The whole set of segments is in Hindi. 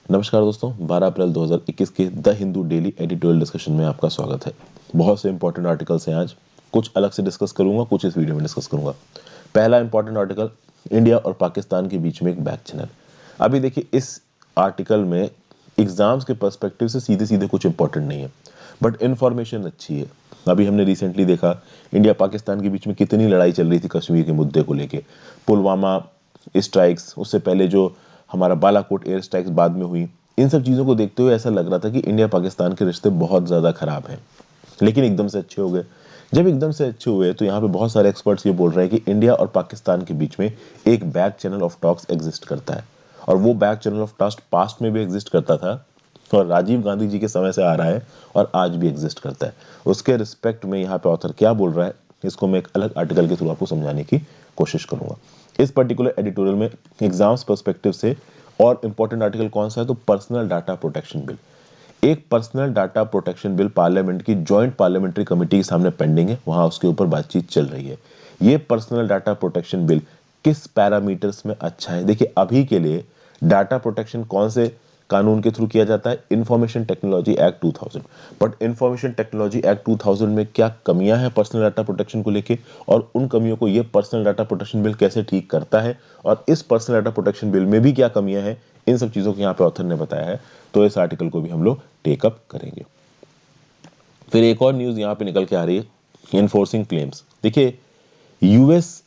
नमस्कार दोस्तों, 12 अप्रैल 2021 के the Hindu daily editorial discussion में आपका स्वागत है। बहुत से इंपॉर्टेंट आर्टिकल्स हैं आज। कुछ अलग से डिस्कस करूंगा, कुछ इस वीडियो में डिस्कस करूंगा। पहला इंपॉर्टेंट आर्टिकल, इंडिया और पाकिस्तान के बीच में एक बैक चैनल। अभी देखिए, इस आर्टिकल में एग्जाम्स के पर्सपेक्टिव से सीधे सीधे कुछ इंपॉर्टेंट नहीं है, बट इंफॉर्मेशन अच्छी है। अभी हमने रिसेंटली देखा इंडिया पाकिस्तान के बीच में कितनी लड़ाई चल रही थी कश्मीर के मुद्दे को लेके। पुलवामा स्ट्राइक्स, उससे पहले जो हमारा बालाकोट एयर स्ट्राइक्स बाद में हुई, इन सब चीज़ों को देखते हुए ऐसा लग रहा था कि इंडिया पाकिस्तान के रिश्ते बहुत ज़्यादा खराब हैं, लेकिन एकदम से अच्छे हो गए। जब एकदम से अच्छे हुए तो यहाँ पे बहुत सारे एक्सपर्ट्स ये बोल रहे हैं कि इंडिया और पाकिस्तान के बीच में एक back channel of talks exist करता है, और वो back channel of talks past में भी एग्जिस्ट करता था और राजीव गांधी जी के समय से आ रहा है और आज भी एग्जिस्ट करता है। उसके रिस्पेक्ट में यहाँ पे ऑथर क्या बोल रहा है, इसको मैं एक अलग आर्टिकल के थ्रू आपको समझाने की कोशिश करूंगा। इस पर्टिकुलर एडिटोरियल में एग्जाम्स पर्सपेक्टिव से और इंपॉर्टेंट आर्टिकल कौन सा है, तो पर्सनल डाटा प्रोटेक्शन बिल। एक personal data protection bill parliament की जॉइंट पार्लियामेंट्री कमेटी के सामने पेंडिंग है, वहां उसके ऊपर बातचीत चल रही है। ये पर्सनल डाटा प्रोटेक्शन बिल किस पैरामीटर्स में अच्छा है? देखिए, अभी के लिए डाटा प्रोटेक्शन कौन से कानून के थ्रू किया जाता है? Information technology act 2000। But information technology act 2000 में क्या कमियां हैं पर्सनल डाटा प्रोटेक्शन को लेके, और उन कमियों को ये पर्सनल डाटा प्रोटेक्शन बिल कैसे ठीक करता है, और इस पर्सनल डाटा प्रोटेक्शन बिल में भी क्या कमियां हैं, इन सब चीजों को यहाँ पे ऑथर ने बताया है। तो इस आर्टिकल को भी हम लोग टेकअप करेंगे। फिर एक और न्यूज यहाँ पे निकल के आ रही है, इन्फोर्सिंग क्लेम्स। देखिए, यूएस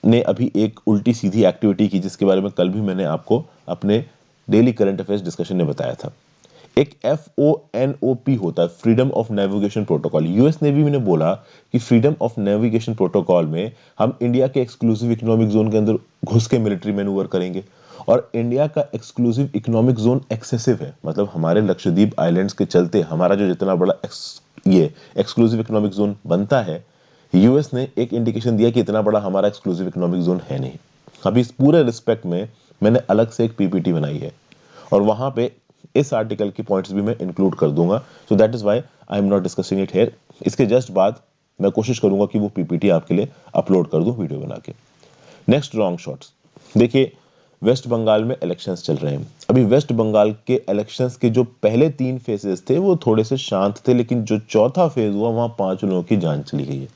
ने अभी एक उल्टी सीधी एक्टिविटी की, जिसके बारे में कल भी मैंने आपको अपने डेली करंट अफेयर्स डिस्कशन में बताया था। एक FONOP होता है, freedom of navigation protocol. US navy ने बोला कि फ्रीडम ऑफ नेविगेशन प्रोटोकॉल में हम इंडिया के एक्सक्लूसिव इकोनॉमिक जोन के अंदर घुस के मिलिट्री मैनूवर करेंगे, और इंडिया का एक्सक्लूसिव इकोनॉमिक जोन एक्सेसिव है, मतलब हमारे लक्षद्वीप आइलैंड्स के चलते हमारा जो जितना बड़ा ये एक्सक्लूसिव इकोनॉमिक जोन बनता है, यूएस ने एक इंडिकेशन दिया कि इतना बड़ा हमारा एक्सक्लूसिव इकोनॉमिक जोन है नहीं। अभी इस पूरे रिस्पेक्ट में मैंने अलग से एक पीपीटी बनाई है, और वहां पे इस आर्टिकल की पॉइंट्स भी मैं इंक्लूड कर दूंगा। So that is why I am not discussing it here. इसके जस्ट बाद मैं कोशिश करूंगा कि वो पीपीटी आपके लिए अपलोड कर दूं वीडियो बना के। Next, wrong shots. देखिए, वेस्ट बंगाल में इलेक्शंस चल रहे हैं। अभी वेस्ट बंगाल के इलेक्शंस के जो पहले 3 फेजेस थे वो थोड़े से शांत थे, लेकिन जो चौथा फेज हुआ वहां 5 लोगों की जान चली गई है।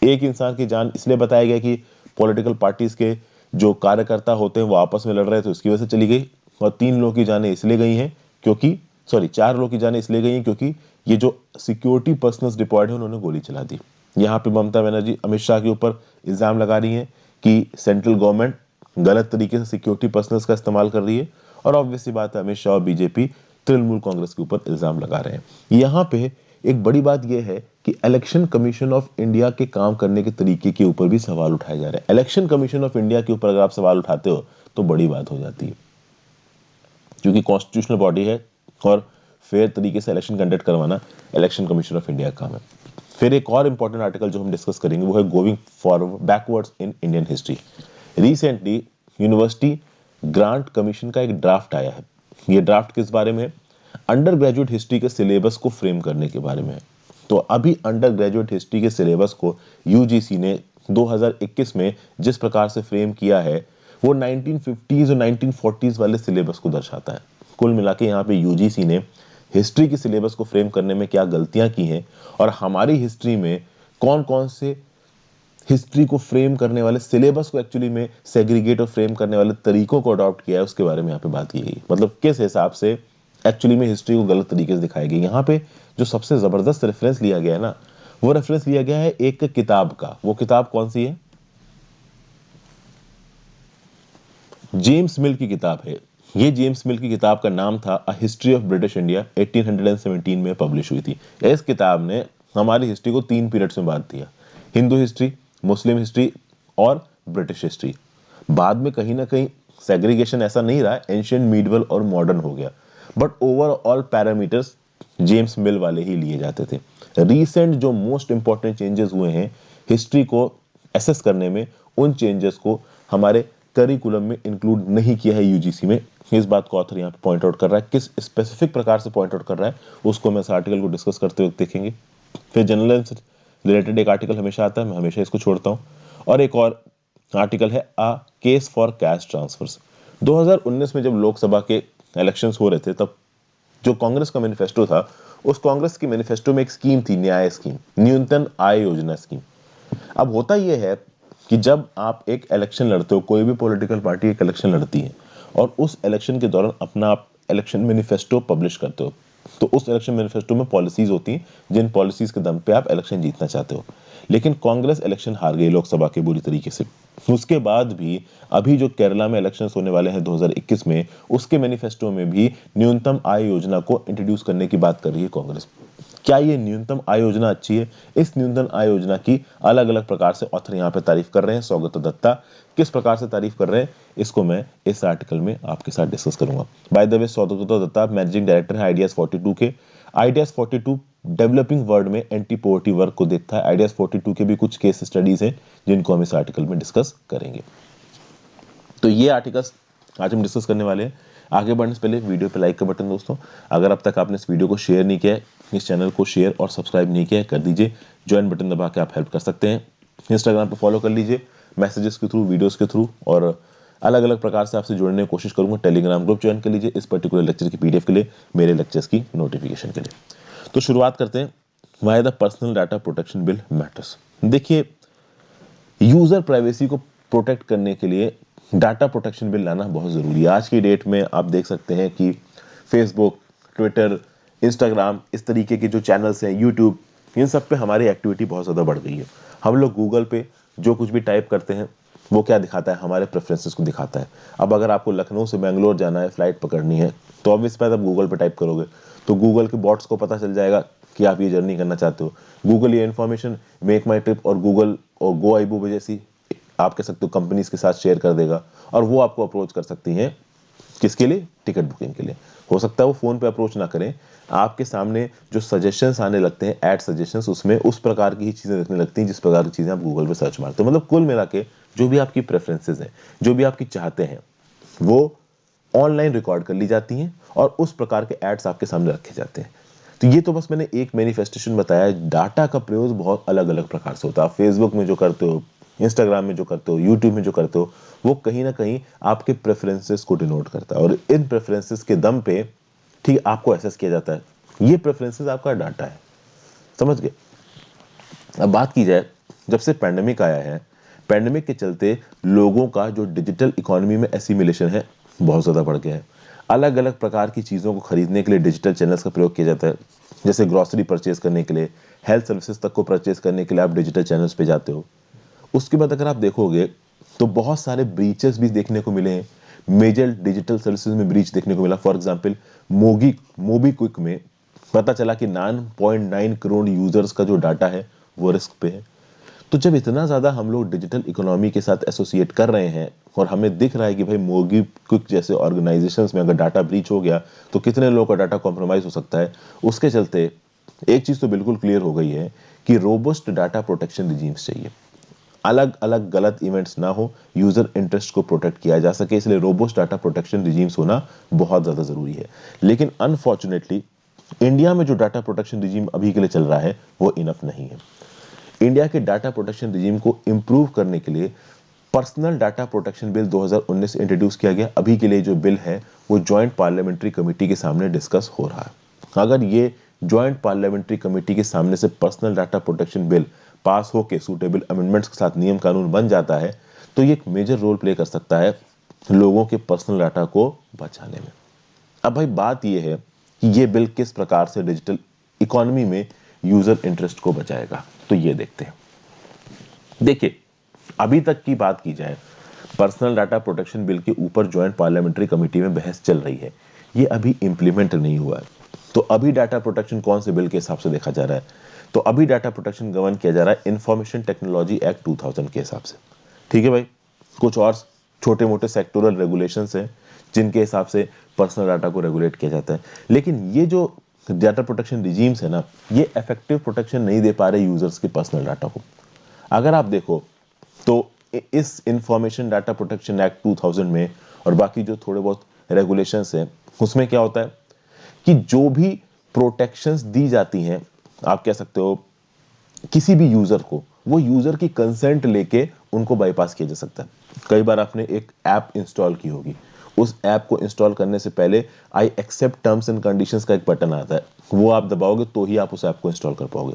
एक इंसान की जान इसलिए बताया गया कि पॉलिटिकल पार्टीज के जो कार्यकर्ता होते हैं वो आपस में लड़ रहे थे, उसकी वजह से चली गई। और 3 लोगों की जानें इसलिए गई हैं क्योंकि, सॉरी, 4 लोगों की जानें इसलिए गई हैं क्योंकि ये जो सिक्योरिटी पर्सनल्स डिप्लॉयड है उन्होंने गोली चला दी। यहाँ पे ममता बनर्जी अमित शाह के ऊपर इल्जाम लगा रही हैं कि सेंट्रल गवर्नमेंट गलत तरीके से सिक्योरिटी पर्सनल्स का इस्तेमाल कर रही है, और ऑब्वियसली बात है अमित शाह और बीजेपी तृणमूल कांग्रेस के ऊपर इल्जाम लगा रहे हैं। यहाँ पे एक बड़ी बात यह है कि इलेक्शन कमीशन ऑफ इंडिया के काम करने के तरीके के ऊपर भी सवाल उठाए जा रहे हैं। इलेक्शन कमीशन ऑफ इंडिया के ऊपर अगर आप सवाल उठाते हो तो बड़ी बात हो जाती है, क्योंकि कॉन्स्टिट्यूशनल बॉडी है और फेयर तरीके से इलेक्शन कंडक्ट करवाना इलेक्शन कमीशन ऑफ इंडिया का काम है। फिर एक और इंपॉर्टेंट आर्टिकल जो हम डिस्कस करेंगे वो है going forward backwards in Indian history. Recently university grant commission का एक ड्राफ्ट आया है। ये ड्राफ्ट किस बारे में है? अंडर ग्रेजुएट हिस्ट्री के सिलेबस को फ्रेम करने के बारे में है। तो अभी अंडर ग्रेजुएट हिस्ट्री के सिलेबस को यूजीसी ने 2021 में जिस प्रकार से फ्रेम किया है, वो 1950s और 1940s वाले सिलेबस को दर्शाता है। कुल मिला के यहाँ पे यूजीसी ने हिस्ट्री की सिलेबस को फ्रेम करने में क्या गलतियां की हैं, और हमारी हिस्ट्री में कौन कौन से हिस्ट्री को फ्रेम करने वाले सिलेबस को एक्चुअली में सेग्रीगेट और फ्रेम करने वाले तरीकों को अडॉप्ट किया है, उसके बारे में यहाँ पे बात की गई। मतलब किस हिसाब से एक्चुअली में हिस्ट्री को गलत तरीके से दिखाई गई। यहाँ पे जो सबसे जबरदस्त रेफरेंस लिया गया है ना, वो रेफरेंस लिया गया है एक किताब का। वो किताब कौन सी है? जेम्स मिल की किताब है। ये जेम्स मिल की किताब का नाम था a history of British India, 1817 में पब्लिश हुई थी। इस किताब ने हमारी हिस्ट्री को 3 पीरियड्स में बांट दिया: हिंदू हिस्ट्री, मुस्लिम हिस्ट्री और ब्रिटिश हिस्ट्री। बाद में कहीं ना कहीं सेग्रीगेशन ऐसा नहीं रहा, एंशियंट, मीडिवल और मॉडर्न हो गया, बट ओवरऑल पैरामीटर्स जेम्स मिल वाले ही लिए जाते थे। रीसेंट जो मोस्ट इंपॉर्टेंट चेंजेस हुए हैं हिस्ट्री को एसेस करने में, उन चेंजेस को हमारे करिकुलम में इंक्लूड नहीं किया है यूजीसी में। इस बात को ऑथर यहाँ पे पॉइंट आउट कर रहा है। किस स्पेसिफिक प्रकार से पॉइंट आउट कर रहा है उसको मैं इस आर्टिकल को डिस्कस करते हुए देखेंगे। फिर जनरल से रिलेटेड एक आर्टिकल हमेशा आता है, मैं हमेशा इसको छोड़ता हूँ। और एक और आर्टिकल है a case for cash transfers. 2019 में जब लोकसभा के इलेक्शंस हो रहे थे तब जो कांग्रेस का मैनिफेस्टो था, उस कांग्रेस की मैनिफेस्टो में एक स्कीम थी, न्याय स्कीम, न्यूनतम आय योजना स्कीम। अब होता यह है कि जब आप एक इलेक्शन लड़ते हो, कोई भी पॉलिटिकल पार्टी एक इलेक्शन लड़ती है और उस इलेक्शन के दौरान अपना आप इलेक्शन मैनिफेस्टो पब्लिश करते हो, तो उस इलेक्शन मैनिफेस्टो में पॉलिसीज होती हैं जिन पॉलिसीज के दम पे आप इलेक्शन जीतना चाहते हो। लेकिन कांग्रेस इलेक्शन हार गई लोकसभा के बुरी तरीके से। उसके बाद भी अभी जो केरला में इलेक्शंस होने वाले हैं 2021 में, उसके मैनिफेस्टो में भी न्यूनतम आय योजना को इंट्रोड्यूस करने की बात कर रही है कांग्रेस। क्या ये न्यूनतम आय योजना अच्छी है? इस न्यूनतम आय योजना की अलग अलग प्रकार से ऑथर यहाँ पे तारीफ कर रहे हैं। सौगत दत्ता किस प्रकार से तारीफ कर रहे हैं, इसको मैं इस आर्टिकल में आपके साथ डिस्कस करूंगा। By the way, Saugata Dutta managing director है आइडियाज 42 के। आइडियाज 42 डेवलपिंग वर्ल्ड में एंटी पॉवर्टी वर्क को देखता है। आइडियाज 42 के भी कुछ केस स्टडीज हैं जिनको हम इस आर्टिकल में डिस्कस करेंगे। तो ये आर्टिकल्स आज हम डिस्कस करने वाले हैं। आगे बढ़ने से पहले वीडियो पे लाइक का बटन दोस्तों, अगर अब तक आपने इस वीडियो को शेयर नहीं किया है, इस चैनल को शेयर और सब्सक्राइब नहीं किया है, कर दीजिए। ज्वाइन बटन दबा के आप हेल्प कर सकते हैं। इंस्टाग्राम पे फॉलो कर लीजिए, मैसेजेस के थ्रू, वीडियोस के थ्रू, और अलग अलग प्रकार से आपसे जुड़ने की कोशिश करूंगा। टेलीग्राम ग्रुप ज्वाइन कर लीजिए इस पर्टिकुलर लेक्चर की पीडीएफ के लिए, मेरे लेक्चर्स की नोटिफिकेशन के लिए। तो शुरुआत करते हैं। Why the personal data protection bill matters. देखिए, यूजर प्राइवेसी को प्रोटेक्ट करने के लिए डाटा प्रोटेक्शन बिल लाना बहुत ज़रूरी है। आज की डेट में आप देख सकते हैं कि फेसबुक, ट्विटर, इंस्टाग्राम, इस तरीके के जो चैनल्स हैं, यूट्यूब, इन सब पे हमारी एक्टिविटी बहुत ज़्यादा बढ़ गई है। हम लोग गूगल पे जो कुछ भी टाइप करते हैं वो क्या दिखाता है, हमारे प्रेफरेंसेस को दिखाता है। अब अगर आपको लखनऊ से बेंगलोर जाना है, फ्लाइट पकड़नी है, तो ऑब्वियस बात, आप गूगल पे टाइप करोगे तो गूगल के बॉट्स को पता चल जाएगा कि आप ये जर्नी करना चाहते हो। गूगल ये इन्फॉर्मेशन मेक माई ट्रिप और गूगल और गो आईबो जैसी आप कह सकते हो कंपनीज के साथ शेयर कर देगा, और वो आपको अप्रोच कर सकती हैं किसके लिए? टिकट बुकिंग के लिए। हो सकता है वो फोन पे अप्रोच ना करें, आपके सामने जो सजेशंस आने लगते हैं, ऐड सजेशंस, उसमें उस प्रकार की ही चीजें दिखने लगती हैं जिस प्रकार की चीजें आप गूगल पे सर्च मारते हो। मतलब कुल मिला के जो भी आपकी प्रेफरेंसेस हैं, जो भी आपकी चाहते हैं, वो ऑनलाइन रिकॉर्ड कर ली जाती हैं और उस प्रकार के एड्स आपके सामने रखे जाते हैं। तो ये तो बस मैंने एक मैनिफेस्टेशन बताया। डाटा का प्रयोग बहुत अलग अलग प्रकार से होता है। आप फेसबुक में जो करते हो, इंस्टाग्राम में जो करते हो, यूट्यूब में जो करते हो, वो कहीं ना कहीं आपके प्रेफरेंसेस को डिनोट करता है, और इन प्रेफरेंसेस के दम पे ठीक आपको एसेस किया जाता है। ये प्रेफरेंसेस आपका डाटा है, समझ गए? अब बात की जाए, जब से पैंडेमिक आया है, पैंडेमिक के चलते लोगों का जो डिजिटल इकोनॉमी में एसिमिलेशन है बहुत ज़्यादा बढ़ गया है। अलग अलग प्रकार की चीज़ों को खरीदने के लिए डिजिटल चैनल्स का प्रयोग किया जाता है। जैसे ग्रॉसरी परचेज करने के लिए, हेल्थ सर्विसेज तक को परचेज करने के लिए आप डिजिटल चैनल्स पे जाते हो। उसके बाद अगर आप देखोगे तो बहुत सारे ब्रीचेस भी देखने को मिले हैं। मेजर डिजिटल सर्विसेज में ब्रीच देखने को मिला। फॉर एग्जांपल, मोबीक्विक में पता चला कि 9.9 करोड़ यूजर्स का जो डाटा है वो रिस्क पे है। तो जब इतना ज्यादा हम लोग डिजिटल इकोनॉमी के साथ एसोसिएट कर रहे हैं और हमें दिख रहा है कि भाई मोबीक्विक जैसे ऑर्गेनाइजेशंस में अगर डाटा ब्रीच हो गया तो कितने लोगों का डाटा कॉम्प्रोमाइज हो सकता है, उसके चलते एक चीज तो बिल्कुल क्लियर हो गई है कि रोबस्ट डाटा प्रोटेक्शन रिजीम्स चाहिए। अलग अलग गलत इवेंट्स ना हो, यूजर इंटरेस्ट को प्रोटेक्ट किया जा सके, इसलिए रोबस्ट डाटा प्रोटेक्शन रिजीम्स होना बहुत ज्यादा जरूरी है। लेकिन अनफॉर्चुनेटली इंडिया में जो डाटा प्रोटेक्शन रिजीम अभी के लिए चल रहा है वो इनफ नहीं है। इंडिया के डाटा प्रोटेक्शन रिजीम को इंप्रूव करने के लिए personal data protection bill 2019 introduce किया गया। अभी के लिए जो बिल है वो जॉइंट पार्लियामेंट्री कमेटी के सामने डिस्कस हो रहा है। अगर ये जॉइंट पार्लियामेंट्री कमेटी के सामने से personal data protection bill pass होकर सूटेबल अमेंडमेंट्स के साथ नियम कानून बन जाता है तो ये एक मेजर रोल प्ले कर सकता है लोगों के पर्सनल डाटा को बचाने में। अब भाई बात यह है कि ये बिल किस प्रकार से डिजिटल इकोनॉमी में यूजर इंटरेस्ट को बचाएगा, तो ये देखते हैं। देखिए, अभी तक की बात की जाए, पर्सनल डाटा प्रोटेक्शन बिल के ऊपर ज्वाइंट पार्लियामेंट्री कमेटी में बहस चल रही है, ये अभी इंप्लीमेंट नहीं हुआ है। तो अभी डाटा प्रोटेक्शन कौन से बिल के हिसाब से देखा जा रहा है, तो अभी डाटा प्रोटेक्शन गवर्न किया जा रहा है इंफॉर्मेशन टेक्नोलॉजी एक्ट 2000 के हिसाब से। ठीक है भाई, कुछ और छोटे मोटे सेक्टोरल रेगुलेशंस हैं जिनके हिसाब से पर्सनल डाटा को रेगुलेट किया जाता है। लेकिन ये जो डाटा प्रोटेक्शन रिजीम्स है ना, ये इफेक्टिव प्रोटेक्शन नहीं दे पा रहे यूजर्स के पर्सनल डाटा को। अगर आप देखो तो इस इंफॉर्मेशन डाटा प्रोटेक्शन एक्ट 2000 में और बाकी जो थोड़े बहुत रेगुलेशंस हैं उसमें क्या होता है कि जो भी प्रोटेक्शंस दी जाती हैं, आप कह सकते हो किसी भी यूजर को, वो यूजर की कंसेंट लेके उनको बाईपास किया जा सकता है। कई बार आपने एक ऐप इंस्टॉल की होगी, उस ऐप को इंस्टॉल करने से पहले I accept terms and conditions का एक बटन आता है, वो आप दबाओगे तो ही आप उस ऐप को इंस्टॉल कर पाओगे।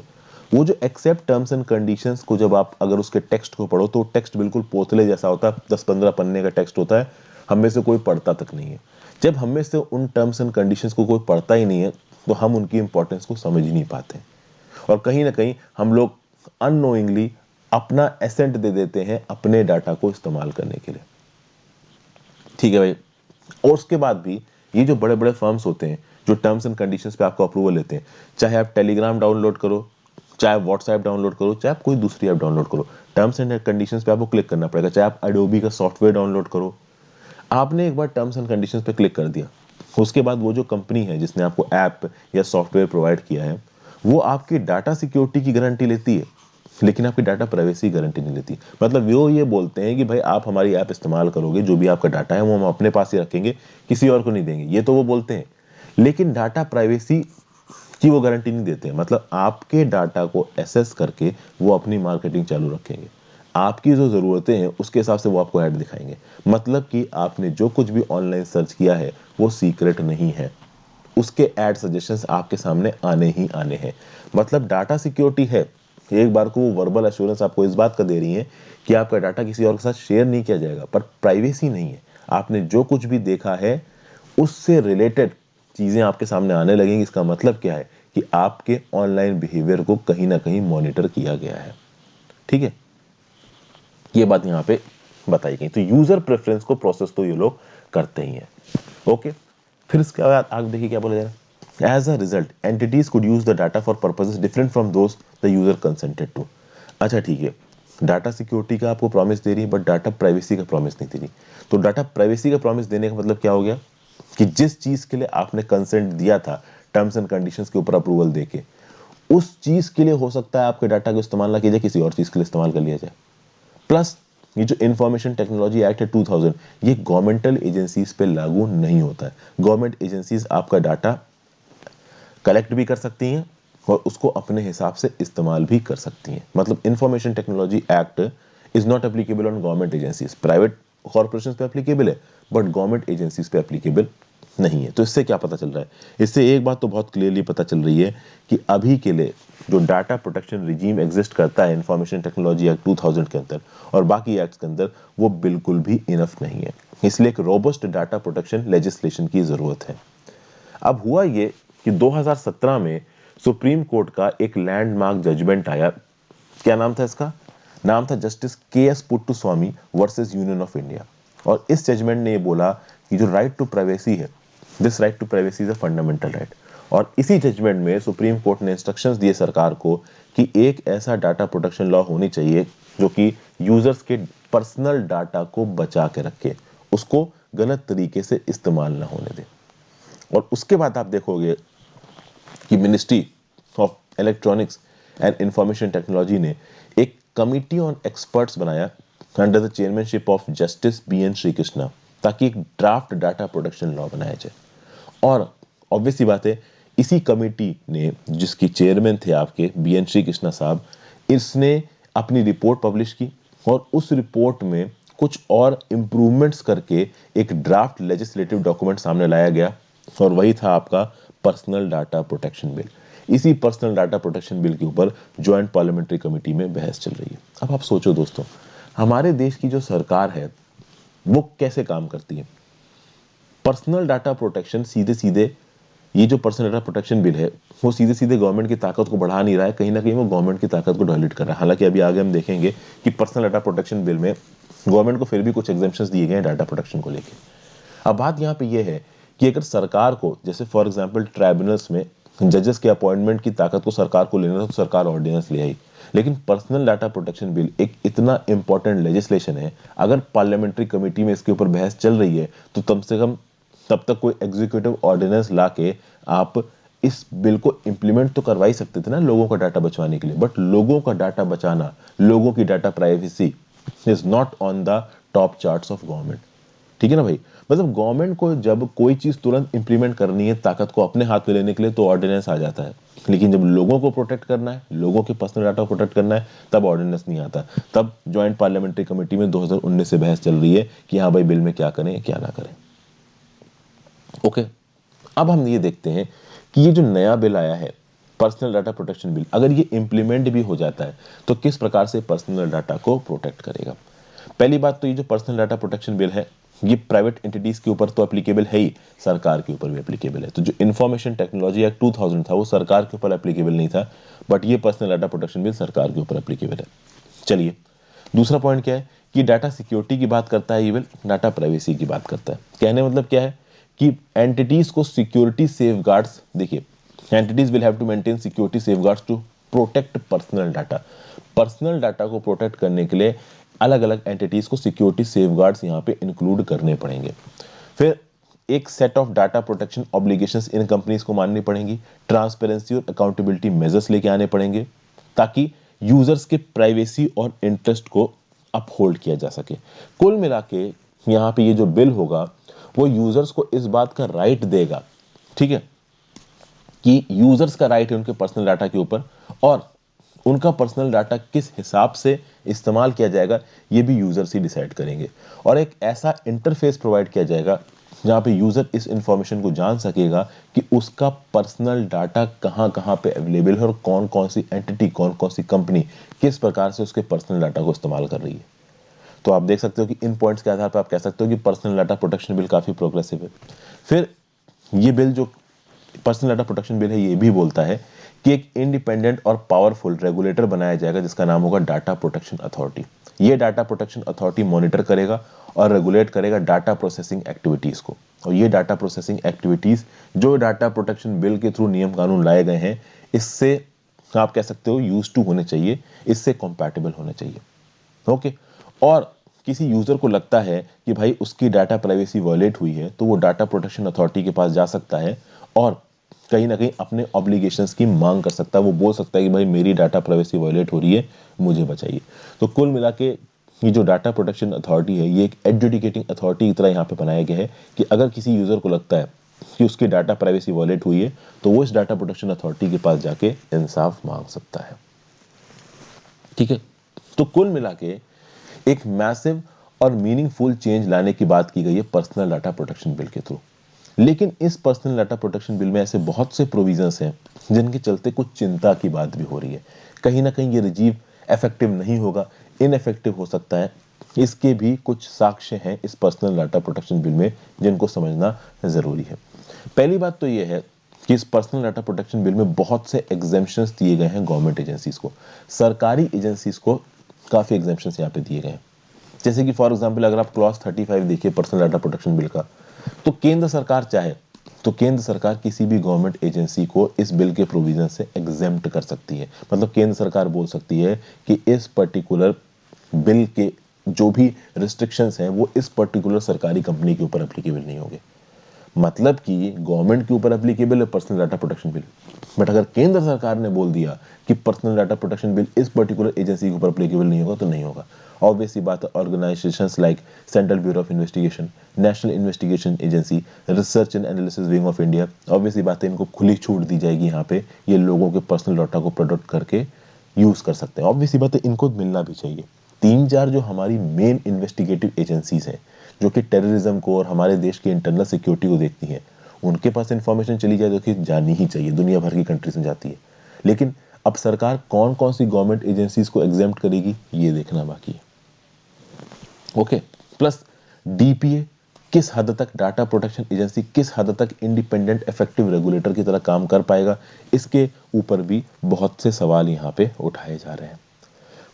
वो जो एक्सेप्ट टर्म्स एंड कंडीशंस को जब आप अगर उसके टेक्स्ट को पढ़ो तो टेक्स्ट बिल्कुल पोतले जैसा होता है, 10-15 पन्ने का टेक्स्ट होता है, हम में से कोई पढ़ता तक नहीं है। जब हम में से उन टर्म्स एंड कंडीशंस को कोई पढ़ता ही नहीं है तो हम उनकी इंपॉर्टेंस को समझ ही नहीं पाते, और कहीं ना कहीं हम लोग अननोइंगली अपना एसेंट दे देते हैं अपने डाटा को इस्तेमाल करने के लिए। ठीक है भाई। और उसके बाद भी ये जो बड़े बड़े फर्म्स होते हैं जो टर्म्स एंड कंडीशंस पे आपको अप्रूवल लेते हैं, चाहे आप टेलीग्राम डाउनलोड करो, चाहे आप व्हाट्सएप डाउनलोड करो, चाहे आप कोई दूसरी ऐप डाउनलोड करो, टर्म्स एंड कंडीशंस पे आपको क्लिक करना पड़ेगा। चाहे आप एडोबी का सॉफ्टवेयर डाउनलोड करो, आपने एक बार टर्म्स एंड कंडीशंस पे क्लिक कर दिया, उसके बाद वो जो कंपनी है जिसने आपको ऐप या सॉफ्टवेयर प्रोवाइड किया है वो आपकी डाटा सिक्योरिटी की गारंटी लेती है, लेकिन आपकी डाटा प्राइवेसी की गारंटी नहीं लेती। मतलब वो ये बोलते हैं कि भाई आप हमारी ऐप इस्तेमाल करोगे, जो भी आपका डाटा है वो हम अपने पास ही रखेंगे, किसी और को नहीं देंगे, ये तो वो बोलते हैं, लेकिन डाटा प्राइवेसी की वो गारंटी नहीं देते हैं। मतलब आपके डाटा को एसेस करके वो अपनी मार्केटिंग चालू रखेंगे, आपकी जो ज़रूरतें हैं उसके हिसाब से वो आपको ऐड दिखाएंगे। मतलब कि आपने जो कुछ भी ऑनलाइन सर्च किया है वो सीक्रेट नहीं है, उसके ऐड सजेशंस आपके सामने आने ही आने हैं। मतलब डाटा सिक्योरिटी है, एक बार को वो वर्बल एश्योरेंस आपको इस बात का दे रही है कि आपका डाटा किसी और के साथ शेयर नहीं किया जाएगा, पर प्राइवेसी नहीं है। आपने जो कुछ भी देखा है उससे रिलेटेड चीज़ें आपके सामने आने लगेंगी। इसका मतलब क्या है कि आपके ऑनलाइन बिहेवियर को कहीं ना कहीं मॉनिटर किया गया है। ठीक है, ये बात यहाँ पे बताई गई। तो यूजर प्रेफरेंस को प्रोसेस तो ये लोग करते ही हैं। ओके, फिर इसके बाद आगे देखिए क्या बोला जा रहा है। As a result entities could use the data for purposes different from those the user consented to. अच्छा ठीक है, डाटा सिक्योरिटी का आपको प्रॉमिस दे रही है बट डाटा प्राइवेसी का प्रॉमिस नहीं दे रही। तो डाटा प्राइवेसी का प्रॉमिस देने का मतलब क्या हो गया कि जिस चीज के लिए आपने कंसेंट दिया था टर्म्स एंड कंडीशंस के ऊपर अप्रूवल देके, उस चीज के लिए हो सकता है आपके डाटा को इस्तेमाल ना किया जाए, किसी और चीज के लिए इस्तेमाल कर लिया जाए। प्लस ये जो इंफॉर्मेशन टेक्नोलॉजी एक्ट है 2000, ये गवर्नमेंटल एजेंसीज पे लागू नहीं होता है। गवर्नमेंट एजेंसीज आपका डाटा कलेक्ट भी कर सकती हैं और उसको अपने हिसाब से इस्तेमाल भी कर सकती हैं। मतलब information technology act is not applicable on government agencies, private corporation पे एप्लीकेबल है बट गवर्नमेंट एजेंसीज पे एप्लीकेबल नहीं है। तो इससे क्या पता चल रहा है, इससे एक बात तो बहुत क्लियरली पता चल रही है कि अभी के लिए जो डाटा प्रोटेक्शन रिजीम एग्जिस्ट करता है इंफॉर्मेशन टेक्नोलॉजी एक्ट 2000 के अंदर और बाकी एक्ट्स के अंदर, वो बिल्कुल भी इनफ नहीं है। इसलिए एक रोबस्ट डाटा प्रोटेक्शन लेजिस्लेशन की जरूरत है। अब हुआ ये कि 2017 में सुप्रीम कोर्ट का एक लैंडमार्क जजमेंट आया। क्या नाम था इसका? नाम था justice K S Puttaswamy versus Union of India. और इस जजमेंट ने ये बोला कि जो राइट टू प्राइवेसी है, this right to privacy is a fundamental right. और इसी जजमेंट में सुप्रीम कोर्ट ने इंस्ट्रक्शंस दिए सरकार को कि एक ऐसा डाटा प्रोटेक्शन लॉ होनी चाहिए जो कि यूजर्स के पर्सनल डाटा को बचा के रखे, उसको गलत तरीके से इस्तेमाल ना होने दे। और उसके बाद आप देखोगे कि ministry of electronics and information technology ने एक कमिटी ऑन एक्सपर्ट्स बनाया under the chairmanship of justice B N Sri Krishna, ताकि एक ड्राफ्ट डाटा प्रोटेक्शन लॉ बनाया जाए। और ऑब्वियस सी बात है, इसी कमेटी ने, जिसकी चेयरमैन थे आपके बी एन श्री कृष्णा साहब, इसने अपनी रिपोर्ट पब्लिश की और उस रिपोर्ट में कुछ और इम्प्रूवमेंट्स करके एक ड्राफ्ट लेजिस्लेटिव डॉक्यूमेंट सामने लाया गया और वही था आपका पर्सनल डाटा प्रोटेक्शन बिल। इसी पर्सनल डाटा प्रोटेक्शन बिल के ऊपर ज्वाइंट पार्लियामेंट्री कमेटी में बहस चल रही है। अब आप सोचो दोस्तों, हमारे देश की जो सरकार है वो कैसे काम करती है। पर्सनल डाटा प्रोटेक्शन सीधे सीधे, ये जो पर्सनल डाटा प्रोटेक्शन बिल है वो सीधे सीधे गवर्नमेंट की ताकत को बढ़ा नहीं रहा है, कहीं ना कहीं वो गवर्नमेंट की ताकत को डायल्यूट कर रहा है। हालांकि अभी आगे हम देखेंगे कि पर्सनल डाटा प्रोटेक्शन बिल में गवर्नमेंट को फिर भी कुछ एग्जेम्पशंस दिए गए हैं डाटा प्रोटेक्शन को लेकर। अब बात यहाँ पे ये है कि अगर सरकार को, जैसे फॉर एग्जांपल ट्राइब्यूनल्स में जजेस के अपॉइंटमेंट की ताकत को सरकार को लेना था तो सरकार ऑर्डिनेंस ले आई, लेकिन पर्सनल डाटा प्रोटेक्शन बिल एक इतना इंपॉर्टेंट लेजिस्लेशन है, अगर पार्लियामेंट्री कमेटी में इसके ऊपर बहस चल रही है तो कम से कम तब तक कोई एग्जीक्यूटिव ऑर्डिनेंस लाके आप इस बिल को इंप्लीमेंट तो करवा ही सकते थे ना, लोगों का डाटा बचवाने के लिए। बट लोगों का डाटा बचाना, लोगों की data privacy is not on the top charts of government. ठीक है ना भाई। मतलब गवर्नमेंट को जब कोई चीज तुरंत इंप्लीमेंट करनी है, ताकत को अपने हाथ में लेने के लिए, तो ऑर्डिनेंस आ जाता है, लेकिन जब लोगों को प्रोटेक्ट करना है, लोगों के पर्सनल डाटा को प्रोटेक्ट करना है, तब ऑर्डिनेंस नहीं आता। तब ज्वाइंट पार्लियामेंट्री कमेटी में 2019 से बहस चल रही है कि हाँ भाई बिल में क्या करें क्या ना करें। ओके, अब हम ये देखते हैं कि ये जो नया बिल आया है पर्सनल डाटा प्रोटेक्शन बिल, अगर ये इम्प्लीमेंट भी हो जाता है तो किस प्रकार से पर्सनल डाटा को प्रोटेक्ट करेगा। पहली बात तो ये जो पर्सनल डाटा प्रोटेक्शन बिल है ये प्राइवेट एंटिटीज के ऊपर तो एप्लीकेबल है ही, सरकार के ऊपर भी एप्लीकेबल है। तो जो इंफॉर्मेशन टेक्नोलॉजी एक्ट 2000 था वो सरकार के ऊपर एप्लीकेबल नहीं था, बट ये पर्सनल डाटा प्रोटेक्शन बिल सरकार के ऊपर एप्लीकेबल है। चलिए, दूसरा पॉइंट क्या है कि डाटा सिक्योरिटी की बात करता है, ये बिल डाटा प्राइवेसी की बात करता है। कहने मतलब क्या है कि एंटिटीज को सिक्योरिटी सेफगार्ड्स, देखिए entities will have to maintain security safeguards to protect personal data. Personal data को प्रोटेक्ट करने के लिए अलग अलग एंटिटीज को सिक्योरिटी सेफगार्ड्स यहाँ पे इंक्लूड करने पड़ेंगे। फिर एक set of data protection obligations in companies को माननी पड़ेंगी। ट्रांसपेरेंसी और अकाउंटेबिलिटी मेजर्स लेके आने पड़ेंगे ताकि यूजर्स के प्राइवेसी और इंटरेस्ट को अपहोल्ड किया जा सके। कुल मिला के यहाँ पे ये जो बिल होगा वो यूजर्स को इस बात का राइट देगा, ठीक है, कि यूजर्स का राइट है उनके पर्सनल डाटा के ऊपर, और उनका पर्सनल डाटा किस हिसाब से इस्तेमाल किया जाएगा ये भी यूजर्स ही डिसाइड करेंगे। और एक ऐसा इंटरफेस प्रोवाइड किया जाएगा जहाँ पे यूजर इस इंफॉर्मेशन को जान सकेगा कि उसका पर्सनल डाटा कहाँ कहाँ पे अवेलेबल है और कौन कौन सी एंटिटी, कौन कौन सी कंपनी किस प्रकार से उसके पर्सनल डाटा को इस्तेमाल कर रही है। तो आप देख सकते हो कि इन पॉइंट्स के आधार पर आप कह सकते हो कि पर्सनल डाटा प्रोटेक्शन बिल काफ़ी प्रोग्रेसिव है। फिर ये बिल जो पर्सनल डाटा प्रोटेक्शन बिल है ये भी बोलता है कि एक इंडिपेंडेंट और पावरफुल रेगुलेटर बनाया जाएगा जिसका नाम होगा डाटा प्रोटेक्शन अथॉरिटी। ये डाटा प्रोटेक्शन अथॉरिटी मॉनिटर करेगा और रेगुलेट करेगा डाटा प्रोसेसिंग एक्टिविटीज को। और ये डाटा प्रोसेसिंग एक्टिविटीज जो डाटा प्रोटेक्शन बिल के थ्रू नियम कानून लाए गए हैं इससे आप कह सकते हो यूज टू होने चाहिए, इससे कंपैटिबल होने चाहिए। ओके, और किसी यूजर को लगता है कि भाई उसकी डाटा प्राइवेसी वायलेट हुई है तो वो डाटा प्रोटेक्शन अथॉरिटी के पास जा सकता है और कहीं ना कहीं अपने ऑब्लिगेशंस की मांग कर सकता है। वो बोल सकता है कि भाई मेरी डाटा प्राइवेसी वायलेट हो रही है, मुझे बचाइए। तो कुल मिला के ये जो डाटा प्रोटेक्शन अथॉरिटी है ये एक एडजुडिकेटिंग अथॉरिटी की तरह यहाँ पे बनाया गया है कि अगर किसी यूजर को लगता है कि उसकी डाटा प्राइवेसी वायलेट हुई है तो वो इस डाटा प्रोटेक्शन अथॉरिटी के पास जाके इंसाफ मांग सकता है। ठीक है, तो कुल मिला के एक मैसिव और मीनिंगफुल चेंज लाने की बात की गई है पर्सनल डाटा प्रोटेक्शन बिल के थ्रू। लेकिन इस पर्सनल डाटा प्रोटेक्शन बिल में ऐसे बहुत से प्रोविजंस हैं जिनके चलते कुछ चिंता की बात भी हो रही है। कहीं ना कहीं ये रिजीव इफेक्टिव नहीं होगा, इनइफेक्टिव हो सकता है। इसके भी कुछ साक्ष्य हैं इस पर्सनल डाटा प्रोटेक्शन बिल में जिनको समझना जरूरी है। पहली बात तो ये है कि इस पर्सनल डाटा प्रोटेक्शन बिल में बहुत से एग्जेम्पशंस दिए गए हैं गवर्नमेंट एजेंसीज को। सरकारी एजेंसीज को काफी एग्जेम्पशंस यहाँ पे दिए गए हैं। जैसे कि फॉर एग्जांपल अगर आप क्लॉज 35 देखिए पर्सनल डाटा प्रोटेक्शन बिल का, तो केंद्र सरकार चाहे तो केंद्र सरकार किसी भी गवर्नमेंट एजेंसी को इस बिल के प्रोविजन से एग्जेम्प्ट कर सकती है। मतलब केंद्र सरकार बोल सकती है कि इस पर्टिकुलर बिल के जो भी रिस्ट्रिक्शंस हैं वो इस पर्टिकुलर सरकारी कंपनी के ऊपर एप्लीकेबल नहीं होंगे। मतलब कि गवर्नमेंट के ऊपर एप्लीकेबल है personal data protection bill, but अगर केंद्र सरकार ने बोल दिया कि पर्सनल डाटा प्रोटेक्शन बिल इस पर्टिकुलर एजेंसी के ऊपर एप्लीकेबल नहीं होगा तो नहीं होगा। ऑब्वियसली बात है, organisations like central bureau of investigation, national investigation agency, research and analysis wing of India, obviously बात है इनको खुली छूट दी जाएगी। यहाँ पे ये लोगों के पर्सनल डाटा को प्रोटेक्ट करके यूज कर सकते हैं। ऑब्वियसली बात है इनको मिलना भी चाहिए। तीन चार जो हमारी मेन इन्वेस्टिगेटिव एजेंसीज हैं जो कि टेररिज्म को और हमारे देश की इंटरनल सिक्योरिटी को देखती हैं, उनके पास इंफॉर्मेशन चली जाए तो कि जानी ही चाहिए, दुनिया भर की कंट्रीज में जाती है। लेकिन अब सरकार कौन कौन सी गवर्नमेंट एजेंसीज को एग्जेम्प्ट करेगी ये देखना बाकी है। ओके, प्लस डीपीए किस हद तक, डाटा प्रोटेक्शन एजेंसी किस हद तक इंडिपेंडेंट इफेक्टिव रेगुलेटर की तरह काम कर पाएगा, इसके ऊपर भी बहुत से सवाल यहाँ पे उठाए जा रहे हैं।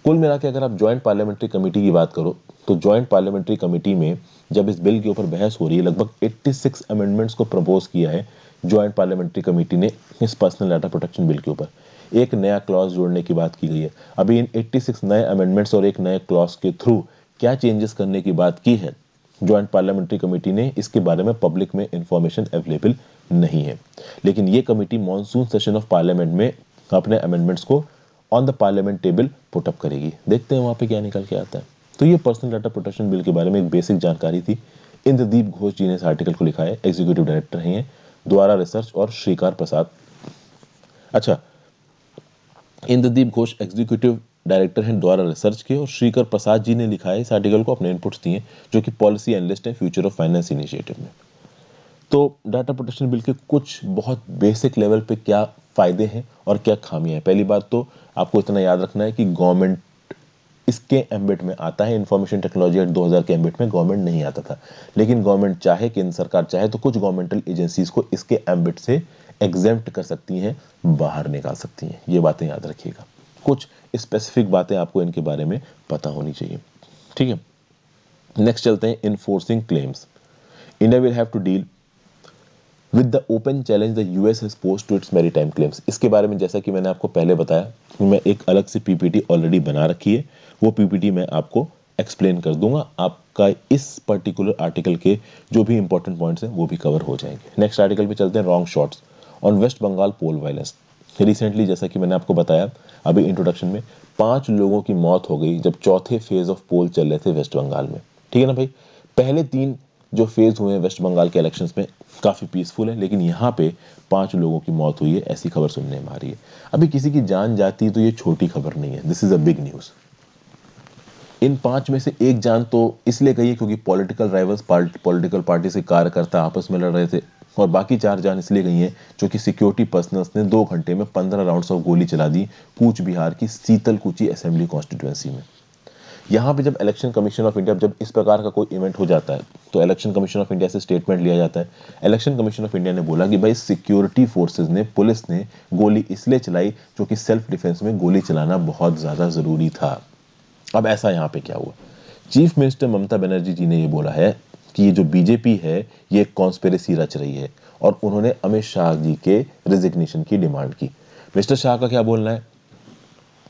कुल मिला के अगर आप ज्वाइंट पार्लियामेंट्री कमेटी की बात करो तो ज्वाइंट पार्लियामेंट्री कमेटी में जब इस बिल के ऊपर बहस हो रही है, लगभग 86 अमेंडमेंट्स को प्रपोज किया है ज्वाइंट पार्लियामेंट्री कमेटी ने इस पर्सनल डाटा प्रोटेक्शन बिल के ऊपर। एक नया क्लॉज जोड़ने की बात की गई है। अभी इन 86 नए अमेंडमेंट्स और एक नए क्लॉज के थ्रू क्या चेंजेस करने की बात की है ज्वाइंट पार्लियामेंट्री कमेटी ने, इसके बारे में पब्लिक में इंफॉर्मेशन अवेलेबल नहीं है। लेकिन ये committee monsoon session of parliament में अपने अमेंडमेंट्स को on the parliament table put up करेगी। देखते हैं वहां पे क्या निकल के आता है। तो ये पर्सनल डाटा प्रोटेक्शन बिल के बारे में एक बेसिक जानकारी थी। इंद्रदीप घोष जी ने इस आर्टिकल को लिखा है, एग्जीक्यूटिव डायरेक्टर हैं द्वारा रिसर्च, और श्रीकार प्रसाद, अच्छा, इंद्रदीप घोष एग्जीक्यूटिव डायरेक्टर हैं द्वारा रिसर्च के, और श्रीकर प्रसाद जी ने लिखा है इस आर्टिकल को, अपने इनपुट्स दिए, जो कि पॉलिसी एनालिस्ट हैं फ्यूचर ऑफ फाइनेंस इनिशिएटिव में। तो डाटा प्रोटेक्शन बिल के कुछ बहुत बेसिक लेवल पे क्या फ़ायदे हैं और क्या खामियां हैं। पहली बात तो आपको इतना याद रखना है कि गवर्नमेंट इसके एम्बिट में आता है। इंफॉर्मेशन टेक्नोलॉजी एक्ट 2000 के एम्बिट में गवर्नमेंट नहीं आता था, लेकिन गवर्नमेंट चाहे, केंद्र सरकार चाहे तो कुछ गवर्नमेंटल एजेंसीज को इसके एम्बिट से एग्जेम्प्ट कर सकती हैं, बाहर निकाल सकती हैं। ये बातें याद रखिएगा। कुछ स्पेसिफिक बातें आपको इनके बारे में पता होनी चाहिए, ठीक है। नेक्स्ट चलते हैं enforcing claims. India will have to deal with the open challenge the US has posed to its maritime claims. इसके बारे में जैसा कि मैंने आपको पहले बताया कि मैं एक अलग से पीपीटी ऑलरेडी बना रखी है, वो पीपीटी मैं आपको एक्सप्लेन कर दूंगा। आपका इस पर्टिकुलर आर्टिकल के जो भी इंपॉर्टेंट पॉइंट्स हैं वो भी कवर हो जाएंगे। नेक्स्ट आर्टिकल पे चलते हैं, wrong shots on West Bengal poll violence. Recently जैसा कि मैंने आपको बताया अभी इंट्रोडक्शन में, 5 लोगों की मौत हो गई जब चौथे फेज ऑफ पोल चल रहे थे वेस्ट बंगाल में, ठीक है ना भाई। पहले 3 जो फेज हुए हैं वेस्ट बंगाल के इलेक्शंस में काफ़ी पीसफुल है, लेकिन यहाँ पे 5 लोगों की मौत हुई है, ऐसी खबर सुनने में आ रही है। अभी किसी की जान जाती है तो ये छोटी खबर नहीं है, this is a big news. इन 5 में से एक जान तो इसलिए गई है क्योंकि पॉलिटिकल राइवल्स, पॉलिटिकल पार्टी से कार्यकर्ता आपस में लड़ रहे थे, और बाकी 4 जान इसलिए गई हैं जो कि सिक्योरिटी पर्सनल्स ने 2 घंटे में 15 राउंड्स ऑफ गोली चला दी कूच बिहार की सीतलकुची असेंबली कॉन्स्टिट्यूएंसी में। यहाँ पे जब इलेक्शन कमीशन ऑफ इंडिया, जब इस प्रकार का कोई इवेंट हो जाता है तो इलेक्शन कमीशन ऑफ इंडिया से स्टेटमेंट लिया जाता है। इलेक्शन कमीशन ऑफ इंडिया ने बोला कि भाई सिक्योरिटी फोर्सेज ने, पुलिस ने गोली इसलिए चलाई जो कि सेल्फ डिफेंस में गोली चलाना बहुत ज़्यादा ज़रूरी था। अब ऐसा यहाँ पे क्या हुआ, चीफ मिनिस्टर ममता बनर्जी जी ने ये बोला है कि ये जो बीजेपी है ये कॉन्स्पिरेसी रच रही है, और उन्होंने अमित शाह जी के रिजिग्नेशन की डिमांड की। मिस्टर शाह का क्या बोलना है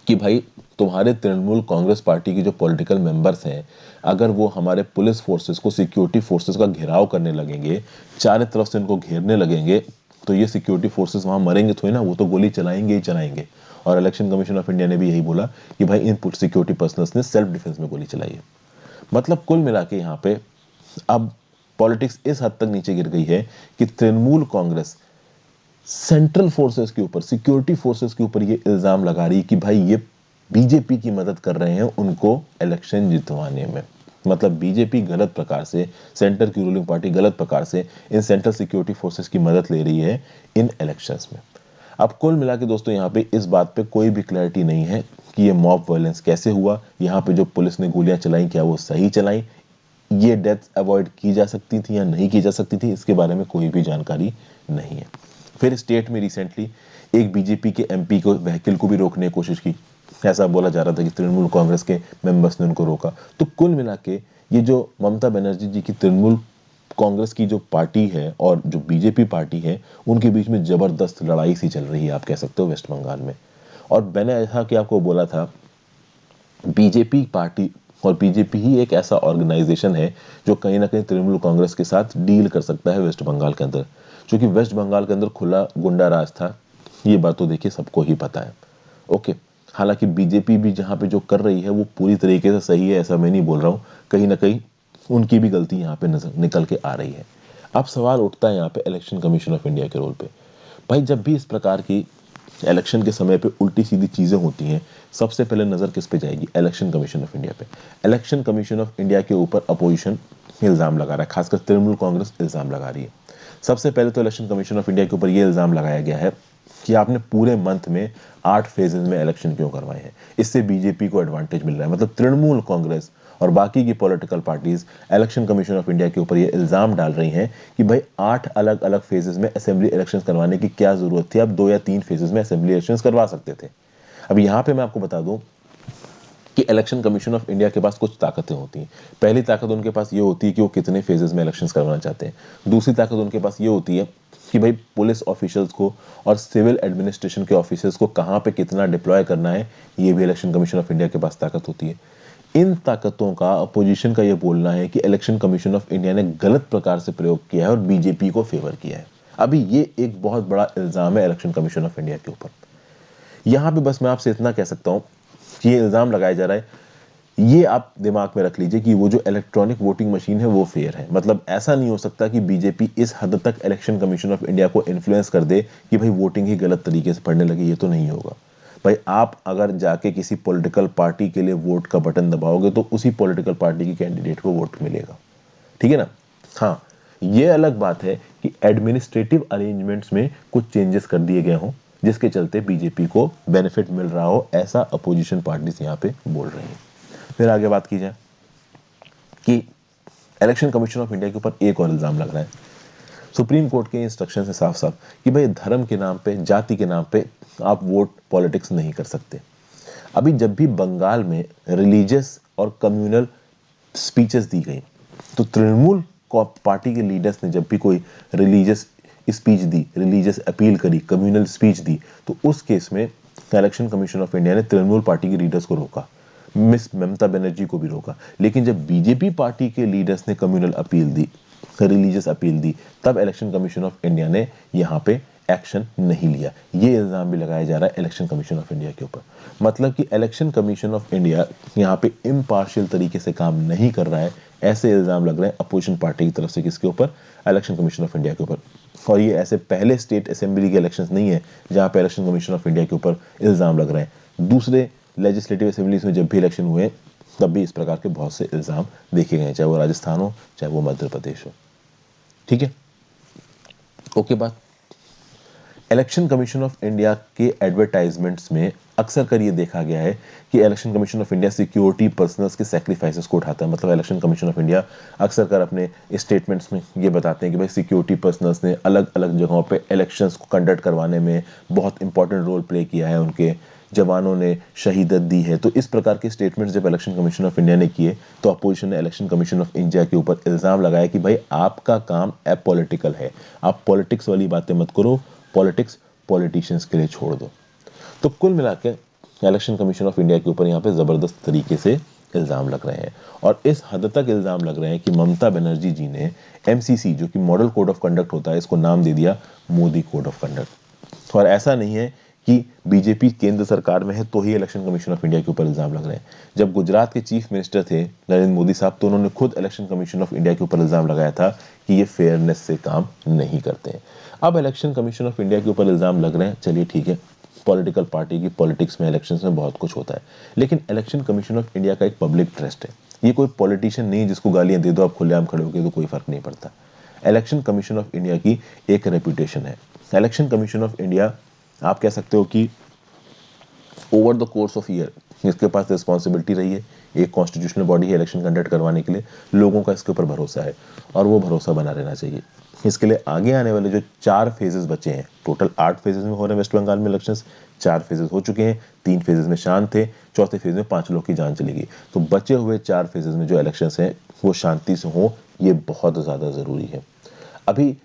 कि भाई तुम्हारे तृणमूल कांग्रेस पार्टी की जो पॉलिटिकल मेंबर्स हैं, अगर वो हमारे पुलिस फोर्सेस को, सिक्योरिटी फोर्सेस का घेराव करने लगेंगे, चारों तरफ से उनको घेरने लगेंगे, तो ये सिक्योरिटी फोर्सेस वहां मरेंगे थोड़ी ना, वो तो गोली चलाएंगे ही चलाएंगे। और इलेक्शन कमीशन ऑफ इंडिया ने भी यही बोला कि भाई इन सिक्योरिटी पर्सनल्स ने सेल्फ डिफेंस में गोली चलाई है। मतलब कुल मिला के यहाँ पे अब पॉलिटिक्स इस हद तक नीचे गिर गई है कि तृणमूल कांग्रेस सेंट्रल फोर्सेस के ऊपर, सिक्योरिटी फोर्सेस के ऊपर ये इल्जाम लगा रही है कि भाई ये बीजेपी की मदद कर रहे हैं उनको इलेक्शन जितवाने में। मतलब बीजेपी गलत प्रकार से, सेंटर की रूलिंग पार्टी गलत प्रकार से इन सेंट्रल सिक्योरिटी फोर्सेस की मदद ले रही है इन इलेक्शंस में। अब कुल मिला के दोस्तों यहाँ पे इस बात पे कोई भी क्लैरिटी नहीं है कि ये मॉब वायलेंस कैसे हुआ, यहाँ पे जो पुलिस ने गोलियां चलाई क्या वो सही चलाई, ये डेथ अवॉइड की जा सकती थी या नहीं की जा सकती थी, इसके बारे में कोई भी जानकारी नहीं है। फिर स्टेट में रिसेंटली एक बीजेपी के एमपी को, व्हीकल को भी रोकने की कोशिश की। ऐसा बोला जा रहा था कि तृणमूल कांग्रेस के मेंबर्स ने उनको रोका। तो कुल मिला के ये जो ममता बनर्जी जी की तृणमूल कांग्रेस की जो पार्टी है और जो बीजेपी पार्टी है, उनके बीच में जबरदस्त लड़ाई सी चल रही है, आप कह सकते हो, वेस्ट बंगाल में। और मैंने ऐसा कि आपको बोला था, बीजेपी पार्टी और बीजेपी ही एक ऐसा ऑर्गेनाइजेशन है जो कहीं ना कहीं तृणमूल कांग्रेस के साथ डील कर सकता है वेस्ट बंगाल के अंदर, क्योंकि वेस्ट बंगाल के अंदर खुला गुंडा राज था, ये बात तो देखिए सबको ही पता है। ओके, हालांकि बीजेपी भी जहाँ पे जो कर रही है वो पूरी तरीके से सही है ऐसा मैं नहीं बोल रहा हूँ, कहीं ना कहीं उनकी भी गलती यहाँ पे नजर निकल के आ रही है। अब सवाल उठता है यहाँ पे इलेक्शन कमीशन ऑफ इंडिया के रोल पे। भाई जब भी इस प्रकार की इलेक्शन के समय पे उल्टी सीधी चीज़ें होती हैं, सबसे पहले नज़र किस पे जाएगी, इलेक्शन कमीशन ऑफ इंडिया पे। इलेक्शन कमीशन ऑफ इंडिया के ऊपर अपोजिशन इल्ज़ाम लगा रहा है, खासकर तृणमूल कांग्रेस इल्ज़ाम लगा रही है। सबसे पहले तो इलेक्शन कमीशन ऑफ इंडिया के ऊपर ये इल्ज़ाम लगाया गया है कि आपने पूरे मंथ में 8 फेजेज में इलेक्शन क्यों करवाए हैं, इससे बीजेपी को एडवांटेज मिल रहा है। मतलब तृणमूल कांग्रेस और बाकी की political parties election commission of India के ऊपर ये इल्ज़ाम डाल रही हैं कि भाई 8 अलग अलग फेजेस में असेंबली इलेक्शंस करवाने की क्या ज़रूरत थी, आप 2 या 3 फेजेस में असेंबली इलेक्शंस करवा सकते थे। अब यहाँ पे मैं आपको बता दूं कि इलेक्शन कमीशन ऑफ इंडिया के पास कुछ ताकतें होती हैं। पहली ताकत उनके पास ये होती है कि वो कितने फेजेस में इलेक्शंस करवाना चाहते हैं। दूसरी ताकत उनके पास ये होती है कि भाई पुलिस ऑफिशियल्स को और सिविल एडमिनिस्ट्रेशन के ऑफिसर्स को कहाँ पे कितना डिप्लॉय करना है, ये भी इलेक्शन कमीशन ऑफ इंडिया के पास ताकत होती है। इन ताकतों का अपोजिशन का ये बोलना है कि इलेक्शन कमीशन ऑफ इंडिया ने गलत प्रकार से प्रयोग किया है और बीजेपी को फेवर किया है। अभी ये एक बहुत बड़ा इल्ज़ाम है इलेक्शन कमीशन ऑफ इंडिया के ऊपर। यहां पे बस मैं आपसे इतना कह सकता हूं कि ये इल्ज़ाम लगाया जा रहा है, ये आप दिमाग में रख लीजिए कि वो जो इलेक्ट्रॉनिक वोटिंग मशीन है वो फेयर है। मतलब ऐसा नहीं हो सकता कि बीजेपी इस हद तक इलेक्शन कमीशन ऑफ इंडिया को इन्फ्लुएंस कर दे कि भाई वोटिंग ही गलत तरीके से पढ़ने लगे, ये तो नहीं होगा। भाई आप अगर जाके किसी पॉलिटिकल पार्टी के लिए वोट का बटन दबाओगे तो उसी पॉलिटिकल पार्टी की कैंडिडेट को वोट मिलेगा, ठीक है ना। हाँ, ये अलग बात है कि एडमिनिस्ट्रेटिव अरेंजमेंट्स में कुछ चेंजेस कर दिए गए हों जिसके चलते बीजेपी को बेनिफिट मिल रहा हो, ऐसा अपोजिशन पार्टीज यहाँ पे बोल रही हैं। फिर आगे बात की जाए कि इलेक्शन कमीशन ऑफ इंडिया के ऊपर एक और इल्जाम लग रहा है। सुप्रीम कोर्ट के इंस्ट्रक्शन है साफ साफ कि भाई धर्म के नाम पे, जाति के नाम पे आप वोट पॉलिटिक्स नहीं कर सकते। अभी जब भी बंगाल में रिलीजियस और कम्युनल स्पीचेस दी गई तो तृणमूल पार्टी के लीडर्स ने जब भी कोई रिलीजियस स्पीच दी, रिलीजियस अपील करी, कम्युनल स्पीच दी, तो उस केस में इलेक्शन कमीशन ऑफ इंडिया ने तृणमूल पार्टी के लीडर्स को रोका, मिस ममता बनर्जी को भी रोका। लेकिन जब बीजेपी पार्टी के लीडर्स ने कम्युनल अपील दी, रिलीजियस अपील दी, तब इलेक्शन कमीशन ऑफ इंडिया ने यहाँ पे एक्शन नहीं लिया। ये इल्जाम भी लगाया जा रहा है इलेक्शन कमीशन ऑफ इंडिया के ऊपर। मतलब कि इलेक्शन कमीशन ऑफ इंडिया यहाँ पे इम्पार्शियल तरीके से काम नहीं कर रहा है, ऐसे इल्जाम लग रहे हैं अपोजिशन पार्टी की तरफ से। किसके ऊपर? इलेक्शन कमीशन ऑफ इंडिया के ऊपर। और ये ऐसे पहले स्टेट असेंबली के इलेक्शंस नहीं है जहाँ पे इलेक्शन कमीशन ऑफ इंडिया के ऊपर इल्जाम लग रहे हैं। दूसरे लेजिस्लेटिव असेंबलीज में जब भी इलेक्शन हुए तब भी इस प्रकार के बहुत से इल्जाम देखे गए, चाहे वो राजस्थान हो चाहे वो मध्य प्रदेश हो। ठीक है, ओके बात। इलेक्शन कमीशन ऑफ इंडिया के एडवर्टाइजमेंट्स में अक्सर कर ये देखा गया है कि election commission of India security personnels के सैक्रिफाइसेस को उठाता है। मतलब इलेक्शन कमीशन ऑफ इंडिया अक्सर कर अपने स्टेटमेंट्स में ये बताते हैं कि भाई सिक्योरिटी पर्सनल्स ने अलग अलग जगहों पे इलेक्शंस को कंडक्ट करवाने में बहुत इंपॉर्टेंट रोल प्ले किया है, उनके जवानों ने शहीदत दी है। तो इस प्रकार के स्टेटमेंट्स जब इलेक्शन कमीशन ऑफ इंडिया ने किए तो अपोजिशन ने इलेक्शन कमीशन ऑफ इंडिया के ऊपर इल्जाम लगाया कि भाई आपका काम अपॉलिटिकल है, आप पॉलिटिक्स वाली बातें मत करो, पॉलिटिक्स पॉलिटिशियंस के लिए छोड़ दो। तो कुल मिलाकर इलेक्शन कमीशन ऑफ इंडिया के ऊपर यहाँ पे जबरदस्त तरीके से इल्जाम लग रहे हैं। और इस हद तक इल्जाम लग रहे हैं कि ममता बनर्जी जी ने एमसीसी, जो कि मॉडल कोड ऑफ कंडक्ट होता है, इसको नाम दे दिया मोदी कोड ऑफ कंडक्ट। और ऐसा नहीं है कि बीजेपी केंद्र सरकार में है तो ही इलेक्शन कमीशन ऑफ इंडिया के ऊपर इल्जाम लग रहे हैं। जब गुजरात के चीफ मिनिस्टर थे नरेंद्र मोदी साहब, तो उन्होंने खुद इलेक्शन कमीशन ऑफ इंडिया के ऊपर इल्जाम लगाया था कि ये फेयरनेस से काम नहीं करते हैं। अब इलेक्शन कमीशन ऑफ इंडिया के ऊपर इल्जाम लग रहे हैं, चलिए ठीक है, पॉलिटिकल पार्टी की पॉलिटिक्स में, इलेक्शंस में बहुत कुछ होता है। लेकिन इलेक्शन कमीशन ऑफ इंडिया का एक पब्लिक ट्रस्ट है, ये कोई पॉलिटिशियन नहीं जिसको गालियां दे दो आप खुलेआम खड़े होकर तो कोई फर्क नहीं पड़ता। इलेक्शन कमीशन ऑफ इंडिया की एक रेपुटेशन है। इलेक्शन कमीशन ऑफ इंडिया, आप कह सकते हो कि over the course of year इसके पास रिस्पॉन्सिबिलिटी रही है, एक कॉन्स्टिट्यूशनल बॉडी है इलेक्शन कंडक्ट करवाने के लिए, लोगों का इसके ऊपर भरोसा है और वो भरोसा बना रहना चाहिए। इसके लिए आगे आने वाले जो 4 फेजेस बचे हैं, टोटल 8 फेजेस में हो रहे हैं वेस्ट बंगाल में इलेक्शंस, 4 फेजेस हो चुके हैं, 3 फेजेस में शांत थे, चौथे फेज में 5 लोग की जान चली गई। तो बचे हुए 4 फेजेस में जो इलेक्शंस हैं वो शांति से हो, ये बहुत ज़्यादा ज़रूरी है। अभी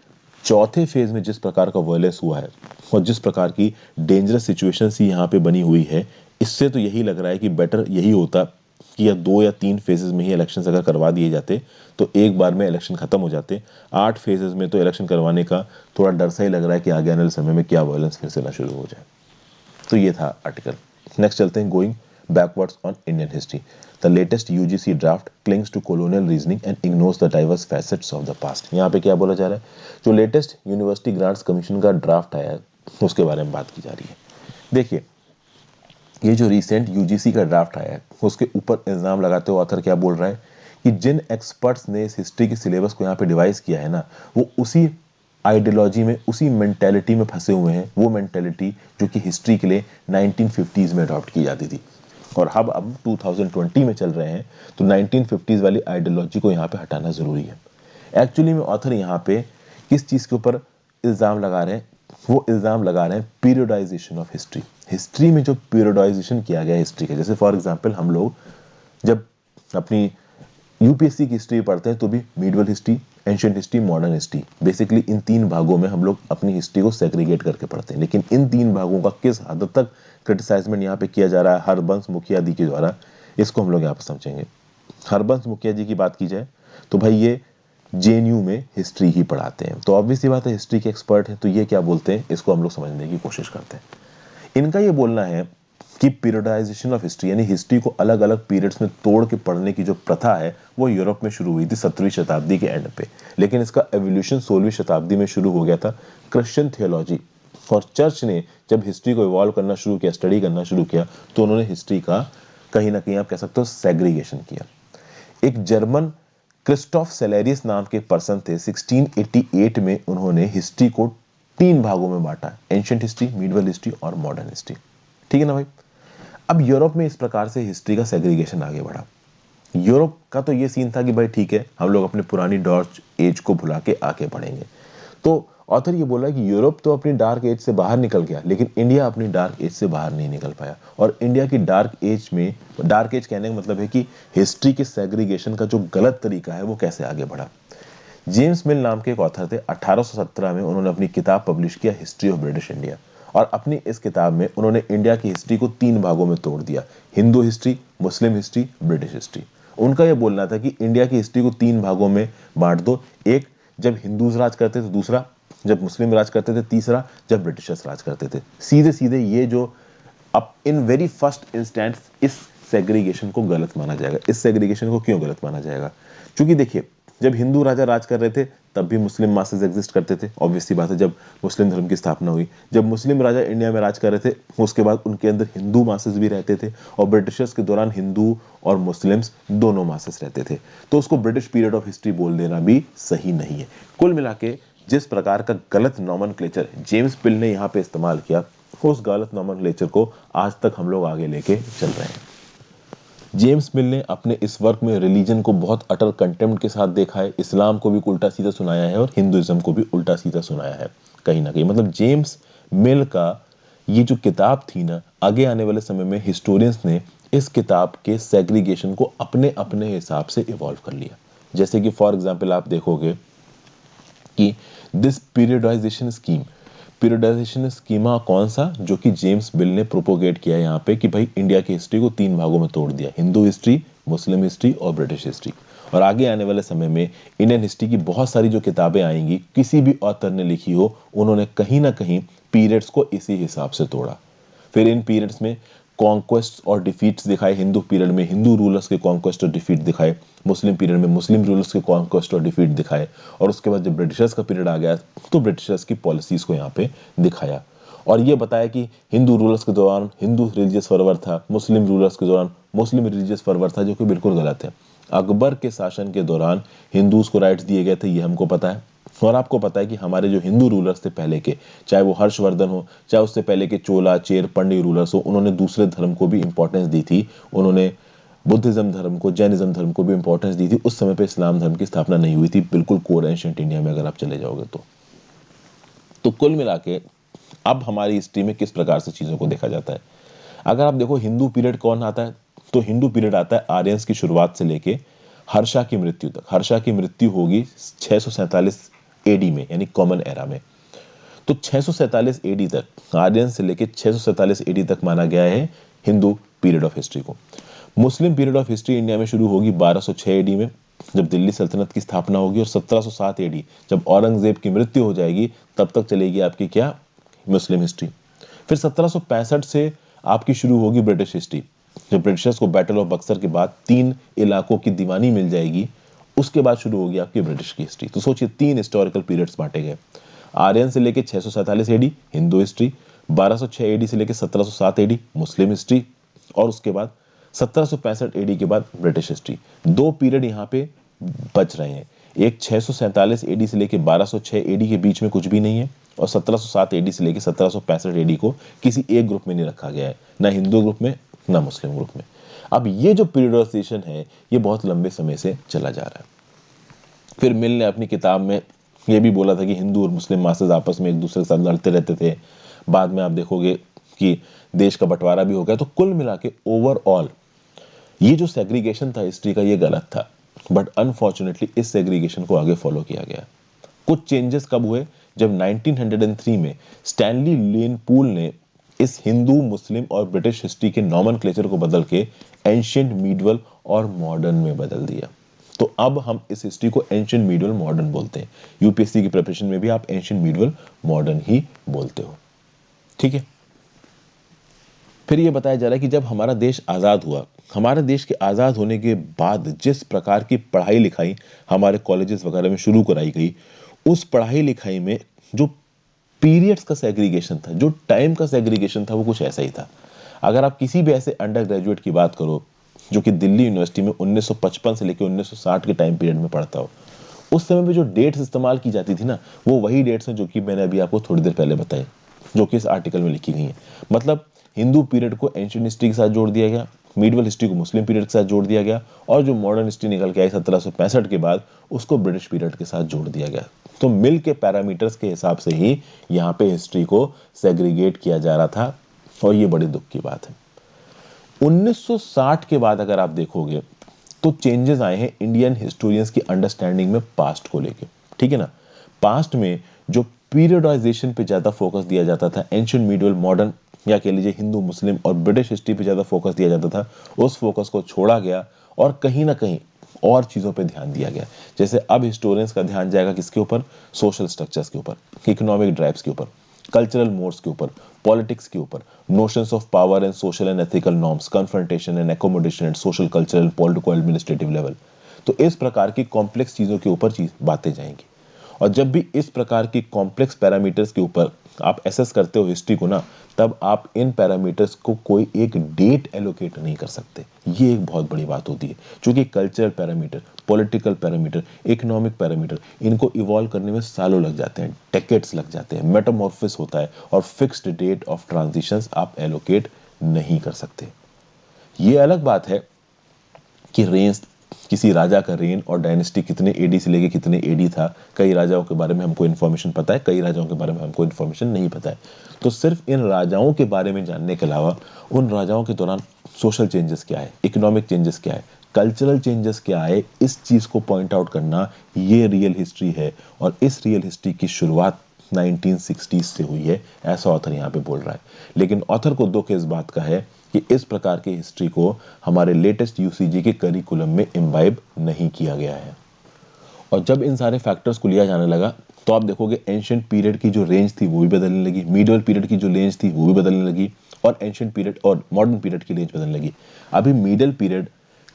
चौथे फेज में जिस प्रकार का वायलेंस हुआ है और जिस प्रकार की डेंजरस सिचुएशन सी यहाँ पे बनी हुई है, इससे तो यही लग रहा है कि बेटर यही होता कि या 2 या 3 फेजेस में ही इलेक्शंस अगर करवा दिए जाते तो एक बार में इलेक्शन खत्म हो जाते। 8 फेजेस में तो इलेक्शन करवाने का थोड़ा डर सा ही लग रहा है कि आगे आने वाले समय में क्या वायलेंस फिर से ना शुरू हो जाए। तो ये था आर्टिकल। नेक्स्ट चलते हैं, going backwards on Indian history. The latest UGC draft clings to colonial reasoning and ignores the diverse facets of the past. यहाँ पे क्या बोला जा रहा है? जो लेटेस्ट यूनिवर्सिटी ग्रांट्स कमीशन का ड्राफ्ट आया है उसके बारे में बात की जा रही है। देखिए, ये जो रिसेंट यूजीसी का ड्राफ्ट आया है उसके ऊपर इल्जाम लगाते हुए ऑथर क्या बोल रहा है कि जिन एक्सपर्ट्स ने इस हिस्ट्री के सिलेबस को यहाँ पे डिवाइस किया है ना, वो उसी आइडियोलॉजी में, उसी मेंटेलिटी में फंसे हुए हैं, वो मेंटेलिटी जो कि हिस्ट्री के लिए 1950s में अडॉप्ट की जाती थी और अब 2020 में चल रहे हैं, तो 1950s वाली आइडियोलॉजी को यहाँ पे हटाना जरूरी है। एक्चुअली में ऑथर यहाँ पे किस चीज़ के ऊपर इल्ज़ाम लगा रहे हैं? वो इल्ज़ाम लगा रहे हैं पीरियडाइजेशन ऑफ हिस्ट्री। हिस्ट्री में जो पीरियडाइजेशन किया गया हिस्ट्री का, जैसे फॉर एग्जांपल हम लोग जब अपनी यूपीएससी की हिस्ट्री पढ़ते हैं तो भी medieval history, ancient history, modern history, basically इन 3 भागों में हम लोग अपनी हिस्ट्री को सेग्रीगेट करके पढ़ते हैं। लेकिन इन 3 भागों का किस हद तक क्रिटिसाइजमेंट यहाँ पे किया जा रहा है हरबंस मुखिया जी के द्वारा, इसको हम लोग यहाँ पर समझेंगे। हरबंस मुखिया जी की बात की जाए तो भाई ये जेएनयू में हिस्ट्री ही पढ़ाते हैं, तो ऑब्वियस सी बात है हिस्ट्री के एक्सपर्ट हैं, तो ये क्या बोलते हैं इसको हम लोग समझने की कोशिश करते हैं। इनका ये बोलना है कि पीरियडाइजेशन ऑफ हिस्ट्री, यानी हिस्ट्री को अलग अलग पीरियड्स में तोड़ के पढ़ने की जो प्रथा है वो यूरोप में शुरू हुई थी 17वीं शताब्दी के एंड पे, लेकिन इसका एवोल्यूशन 16वीं शताब्दी में शुरू हो गया था क्रिश्चियन थियोलॉजी। और चर्च ने जब हिस्ट्री को इवॉल्व करना शुरू किया, स्टडी करना शुरू किया, तो उन्होंने हिस्ट्री का कहीं ना कहीं आप कह सकते हो सेग्रीगेशन किया। एक जर्मन क्रिस्टोफ सेलेरियस नाम के पर्सन थे, 1688 में उन्होंने हिस्ट्री को 3 भागों में बांटा, एंशिएंट हिस्ट्री, मिडिवल हिस्ट्री और मॉडर्न हिस्ट्री। ठीक है ना भाई। अब यूरोप में इस प्रकार से हिस्ट्री का सेग्रीगेशन आगे बढ़ा। यूरोप का तो ये सीन था कि भाई ठीक है, हम लोग अपने पुरानी डार्क एज को भुला के आगे बढ़ेंगे। तो ऑथर ये बोला कि यूरोप तो अपनी डार्क एज से बाहर निकल गया, लेकिन इंडिया अपनी डार्क एज से बाहर नहीं निकल पाया। और इंडिया की डार्क एज में, डार्क एज कहने का मतलब है कि हिस्ट्री के सेग्रीगेशन का जो गलत तरीका है वो कैसे आगे बढ़ा। जेम्स मिल नाम के एक ऑथर थे, 1817 में उन्होंने अपनी किताब पब्लिश किया, हिस्ट्री ऑफ ब्रिटिश इंडिया। और अपनी इस किताब में उन्होंने इंडिया की हिस्ट्री को 3 भागों में तोड़ दिया, हिंदू हिस्ट्री, मुस्लिम हिस्ट्री, ब्रिटिश हिस्ट्री। उनका यह बोलना था कि इंडिया की हिस्ट्री को 3 भागों में बांट दो, एक जब हिंदूज राज करते थे, दूसरा जब मुस्लिम राज करते थे, तीसरा जब ब्रिटिशर्स राज करते थे। सीधे सीधे ये जो अब इन वेरी फर्स्ट इंस्टेंस इस सेग्रीगेशन को गलत माना जाएगा। इस सेग्रीगेशन को क्यों गलत माना जाएगा? क्योंकि देखिए, जब हिंदू राजा राज कर रहे थे तब भी मुस्लिम मासेस एग्जिस्ट करते थे, ऑब्वियस सी बात है। जब मुस्लिम धर्म की स्थापना हुई, जब मुस्लिम राजा इंडिया में राज कर रहे थे, उसके बाद उनके अंदर हिंदू मासेस भी रहते थे, और ब्रिटिशर्स के दौरान हिंदू और मुस्लिम्स दोनों मासेस रहते थे। तो उसको ब्रिटिश पीरियड ऑफ हिस्ट्री बोल देना भी सही नहीं है। कुल मिला के जिस प्रकार का गलत नॉमेनक्लेचर जेम्स पिल ने यहाँ पे इस्तेमाल किया, उस गलत नॉमेनक्लेचर को आज तक हम लोग आगे लेके चल रहे हैं। जेम्स मिल ने अपने इस वर्क में रिलीजन को बहुत अटर कंटेम्प्ट के साथ देखा है, इस्लाम को भी उल्टा सीधा सुनाया है और हिंदुइज्म को भी उल्टा सीधा सुनाया है कहीं ना कहीं। मतलब जेम्स मिल का ये जो किताब थी ना, आगे आने वाले समय में हिस्टोरियंस ने इस किताब के सेग्रीगेशन को अपने अपने हिसाब से इवॉल्व कर लिया। जैसे कि फॉर एग्जाम्पल आप देखोगे कि this periodisation scheme, periodisation schema कौन सा, जो कि जेम्स बिल ने प्रोपोगेट किया यहाँ पे कि भाई इंडिया की हिस्ट्री को 3 भागों में तोड़ दिया, हिंदू हिस्ट्री, मुस्लिम हिस्ट्री और ब्रिटिश हिस्ट्री। और आगे आने वाले समय में इंडियन हिस्ट्री की बहुत सारी जो किताबें आएंगी, किसी भी ऑथर ने लिखी हो, उन्होंने कहीं ना कहीं पीरियड्स को इसी हिसाब से तोड़ा। फिर इन पीरियड्स में कॉन्क्वेस्ट और डिफीट्स दिखाए, हिंदू पीरियड में हिंदू रूलर्स के कॉन्क्वेस्ट और डिफीट दिखाए, मुस्लिम पीरियड में मुस्लिम रूलर्स के कॉन्क्वेस्ट और डिफीट दिखाए, और उसके बाद जब ब्रिटिशर्स का पीरियड आ गया तो ब्रिटिशर्स की पॉलिसीज को यहाँ पे दिखाया। और ये बताया कि हिंदू रूलर्स के दौरान हिंदू रिलीजियस फर्वर था, मुस्लिम रूलर्स के दौरान मुस्लिम रिलीजियस फर्वर था, जो कि बिल्कुल गलत है। अकबर के शासन के दौरान हिंदूज को राइट्स दिए गए थे, ये हमको पता है। और आपको पता है कि हमारे जो हिंदू रूलर्स थे पहले के, चाहे वो हर्षवर्धन हो, चाहे उससे पहले के चोला, चेर, पंड्य रूलर्स हो, उन्होंने दूसरे धर्म को भी इंपॉर्टेंस दी थी। उन्होंने बुद्धिज्म धर्म को, जैनिज्म धर्म को भी इंपॉर्टेंस दी थी। उस समय पे इस्लाम धर्म की स्थापना नहीं हुई थी, बिल्कुल कोर एंशिएंट इंडिया में अगर आप चले जाओगे तो कुल मिला के अब हमारी हिस्ट्री में किस प्रकार से चीजों को देखा जाता है। अगर आप देखो हिंदू पीरियड कौन आता है, तो हिंदू पीरियड आता है आर्यंस की शुरुआत से लेके हर्षा की मृत्यु तक। हर्षा की मृत्यु होगी 647 एडी में, यानी कॉमन एरा में। तो 647 एडी तक, आर्यन से लेके 647 एडी तक माना गया है हिंदू पीरियड ऑफ हिस्ट्री को। मुस्लिम पीरियड ऑफ हिस्ट्री इंडिया में शुरू होगी 1206 एडी में, जब दिल्ली सल्तनत की स्थापना होगी, और 1707 एडी जब औरंगजेब की मृत्यु हो जाएगी, तब तक चलेगी आपकी क्या, मुस्लिम हिस्ट्री। फिर 1765 से आपकी शुरू होगी ब्रिटिश हिस्ट्री, जब ब्रिटिशर्स को बैटल ऑफ बक्सर के बाद 3 इलाकों की दीवानी मिल जाएगी, उसके बाद शुरू होगी आपकी ब्रिटिश की हिस्ट्री। तो सोचिए 3 हिस्टोरिकल पीरियड्स बांटे गए। आर्यन से लेके 647 एडी हिंदू हिस्ट्री, 1206 एडी से लेके 1707 एडी मुस्लिम हिस्ट्री, और उसके बाद 1765 एडी के बाद ब्रिटिश हिस्ट्री। 2 पीरियड यहाँ पे बच रहे हैं, एक 647 एडी से लेके 1206 एडी के बीच में कुछ भी नहीं है, और 1707 एडी से लेके 1765 एडी को किसी एक ग्रुप में नहीं रखा गया है, ना हिंदू ग्रुप में ना मुस्लिम ग्रुप में। अब ये जो पीरियडाइजेशन है ये बहुत लंबे समय से चला जा रहा है। फिर मिल ने अपनी किताब में ये भी बोला था कि हिंदू और मुस्लिम मासेस आपस में एक दूसरे के साथ लड़ते रहते थे। बाद में आप देखोगे कि देश का बंटवारा भी हो गया। तो कुल मिला के ओवरऑल ये जो सेग्रीगेशन था हिस्ट्री का, ये गलत था, बट अनफॉर्चुनेटली इस सेग्रीगेशन को आगे फॉलो किया गया। कुछ चेंजेस कब हुए, जब 1903 में स्टैनली लेन पूल ने इस हिंदू, मुस्लिम और ब्रिटिश हिस्ट्री के नॉमेनक्लेचर को बदल के एंशिएंट, मीडिवल और मॉडर्न में बदल दिया। तो अब हम इस हिस्ट्री को एंशिएंट, मीडिवल, मॉडर्न बोलते हैं। यूपीएससी की प्रिपरेशन में भी आप एंशिएंट, मीडिवल, मॉडर्न ही बोलते हो, ठीक है। फिर ये बताया जा रहा है कि जब हमारा देश आज़ाद हुआ, हमारे देश के आज़ाद होने के बाद जिस प्रकार की पढ़ाई लिखाई हमारे कॉलेजेस वगैरह में शुरू कराई गई, उस पढ़ाई लिखाई में जो पीरियड्स का सेग्रीगेशन था, जो टाइम का सेग्रीगेशन था, वो कुछ ऐसा ही था। अगर आप किसी भी ऐसे अंडर ग्रेजुएट की बात करो जो कि दिल्ली यूनिवर्सिटी में 1955 से लेकर 1960 के टाइम पीरियड में पढ़ता हो, उस समय में जो डेट्स इस्तेमाल की जाती थी ना, वो वही डेट्स हैं जो कि मैंने अभी आपको थोड़ी देर पहले बताई, जो कि इस आर्टिकल में लिखी गई हैं। मतलब हिंदू पीरियड को एंशिएंट हिस्ट्री के साथ जोड़ दिया गया, मीडिवल हिस्ट्री को मुस्लिम पीरियड के साथ जोड़ दिया गया, और जो मॉडर्न हिस्ट्री निकल के आई 1765 के बाद, उसको ब्रिटिश पीरियड के साथ जोड़ दिया गया। तो मिल के पैरामीटर्स के हिसाब से ही यहाँ पे हिस्ट्री को सेग्रीगेट किया जा रहा था, और ये बड़ी दुख की बात है। 1960 के बाद अगर आप देखोगे तो चेंजेस आए हैं इंडियन हिस्टोरियंस की अंडरस्टैंडिंग में पास्ट को लेके, ठीक है ना। पास्ट में जो पीरियडाइजेशन पे ज्यादा फोकस दिया जाता था, एंशिएंट, मिडिवल, मॉडर्न, या कह लीजिए हिंदू, मुस्लिम और ब्रिटिश हिस्ट्री पे ज्यादा फोकस दिया जाता था, उस फोकस को छोड़ा गया और कहीं ना कहीं और चीजों पे ध्यान दिया गया। जैसे अब हिस्टोरियंस का ध्यान जाएगा किसके ऊपर? सोशल स्ट्रक्चर्स के ऊपर, इकोनॉमिक ड्राइव्स के ऊपर, कल्चरल मोड्स के ऊपर, पॉलिटिक्स के ऊपर, notions of power and social and ethical norms, confrontation and accommodation at social, cultural, political, administrative level. तो इस प्रकार की कॉम्प्लेक्स चीजों के ऊपर बातें जाएंगी। और जब भी इस प्रकार की कॉम्प्लेक्स पैरामीटर्स के ऊपर आप एसेस करते हो हिस्ट्री को ना, तब आप इन पैरामीटर्स को कोई एक डेट एलोकेट नहीं कर सकते। ये एक बहुत बड़ी बात होती है, क्योंकि cultural parameter, political parameter, economic parameter, इनको इवॉल्व करने में सालों लग जाते हैं, डेकेड्स लग जाते हैं, मेटामॉर्फोसिस होता है, और फिक्स्ड डेट ऑफ ट्रांजिशंस आप एलोकेट नहीं कर सकते। ये अलग बात है कि रेंज, किसी राजा का रेन और डायनेस्टी कितने एडी से लेके कितने एडी था, कई राजाओं के बारे में हमको इन्फॉर्मेशन पता है, कई राजाओं के बारे में हमको इन्फॉर्मेशन नहीं पता है। तो सिर्फ इन राजाओं के बारे में जानने के अलावा उन राजाओं के दौरान सोशल चेंजेस क्या है, इकोनॉमिक चेंजेस क्या है, कल्चरल चेंजेस क्या है, इस चीज को पॉइंट आउट करना, ये रियल हिस्ट्री है। और इस रियल हिस्ट्री की शुरुआत 1960s से हुई है, ऐसा ऑथर यहाँ पे बोल रहा है। लेकिन ऑथर को दुख इस बात का है कि इस प्रकार की हिस्ट्री को हमारे लेटेस्ट यूसीजी के करिकुलम में इम्बाइब नहीं किया गया है। और जब इन सारे फैक्टर्स को लिया जाने लगा, तो आप देखोगे एंशिएंट पीरियड की जो रेंज थी वो भी बदलने लगी, मीडिवल पीरियड की जो रेंज थी वो भी बदलने लगी, और एंशिएंट पीरियड और मॉडर्न पीरियड की रेंज बदलने लगी। अभी मिडिल पीरियड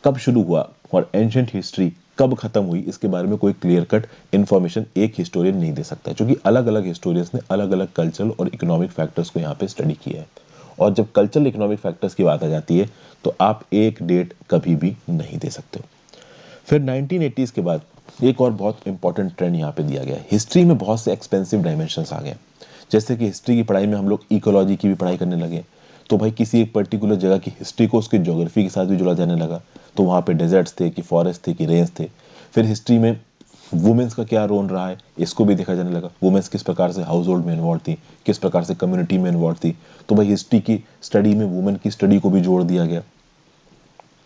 कब शुरू हुआ और एंशिएंट हिस्ट्री कब खत्म हुई, इसके बारे में कोई क्लियर कट इन्फॉर्मेशन एक हिस्टोरियन नहीं दे सकता, क्योंकि अलग अलग हिस्टोरियंस ने अलग अलग कल्चरल और इकोनॉमिक फैक्टर्स को यहाँ पे स्टडी किया है। और जब कल्चरल इकोनॉमिक फैक्टर्स की बात आ जाती है, तो आप एक डेट कभी भी नहीं दे सकते। फिर 1980s के बाद एक और बहुत इंपॉर्टेंट ट्रेंड यहाँ पे दिया गया है। हिस्ट्री में बहुत से एक्सपेंसिव डायमेंशंस आ गए, जैसे कि हिस्ट्री की पढ़ाई में हम लोग इकोलॉजी की भी पढ़ाई करने लगे। तो भाई किसी एक पर्टिकुलर जगह की हिस्ट्री को उसके ज्योग्राफी के साथ भी जोड़ा जाने लगा। तो वहाँ पे डेजर्ट्स थे कि फॉरेस्ट थे कि रेंज थे। फिर हिस्ट्री में वुमेन्स का क्या रोल रहा है, इसको भी देखा जाने लगा। वुमेन्स किस प्रकार से हाउस होल्ड में इन्वॉल्व थी, किस प्रकार से कम्युनिटी में इन्वॉल्व थी। तो भाई हिस्ट्री की स्टडी में वुमेन की स्टडी को भी जोड़ दिया गया।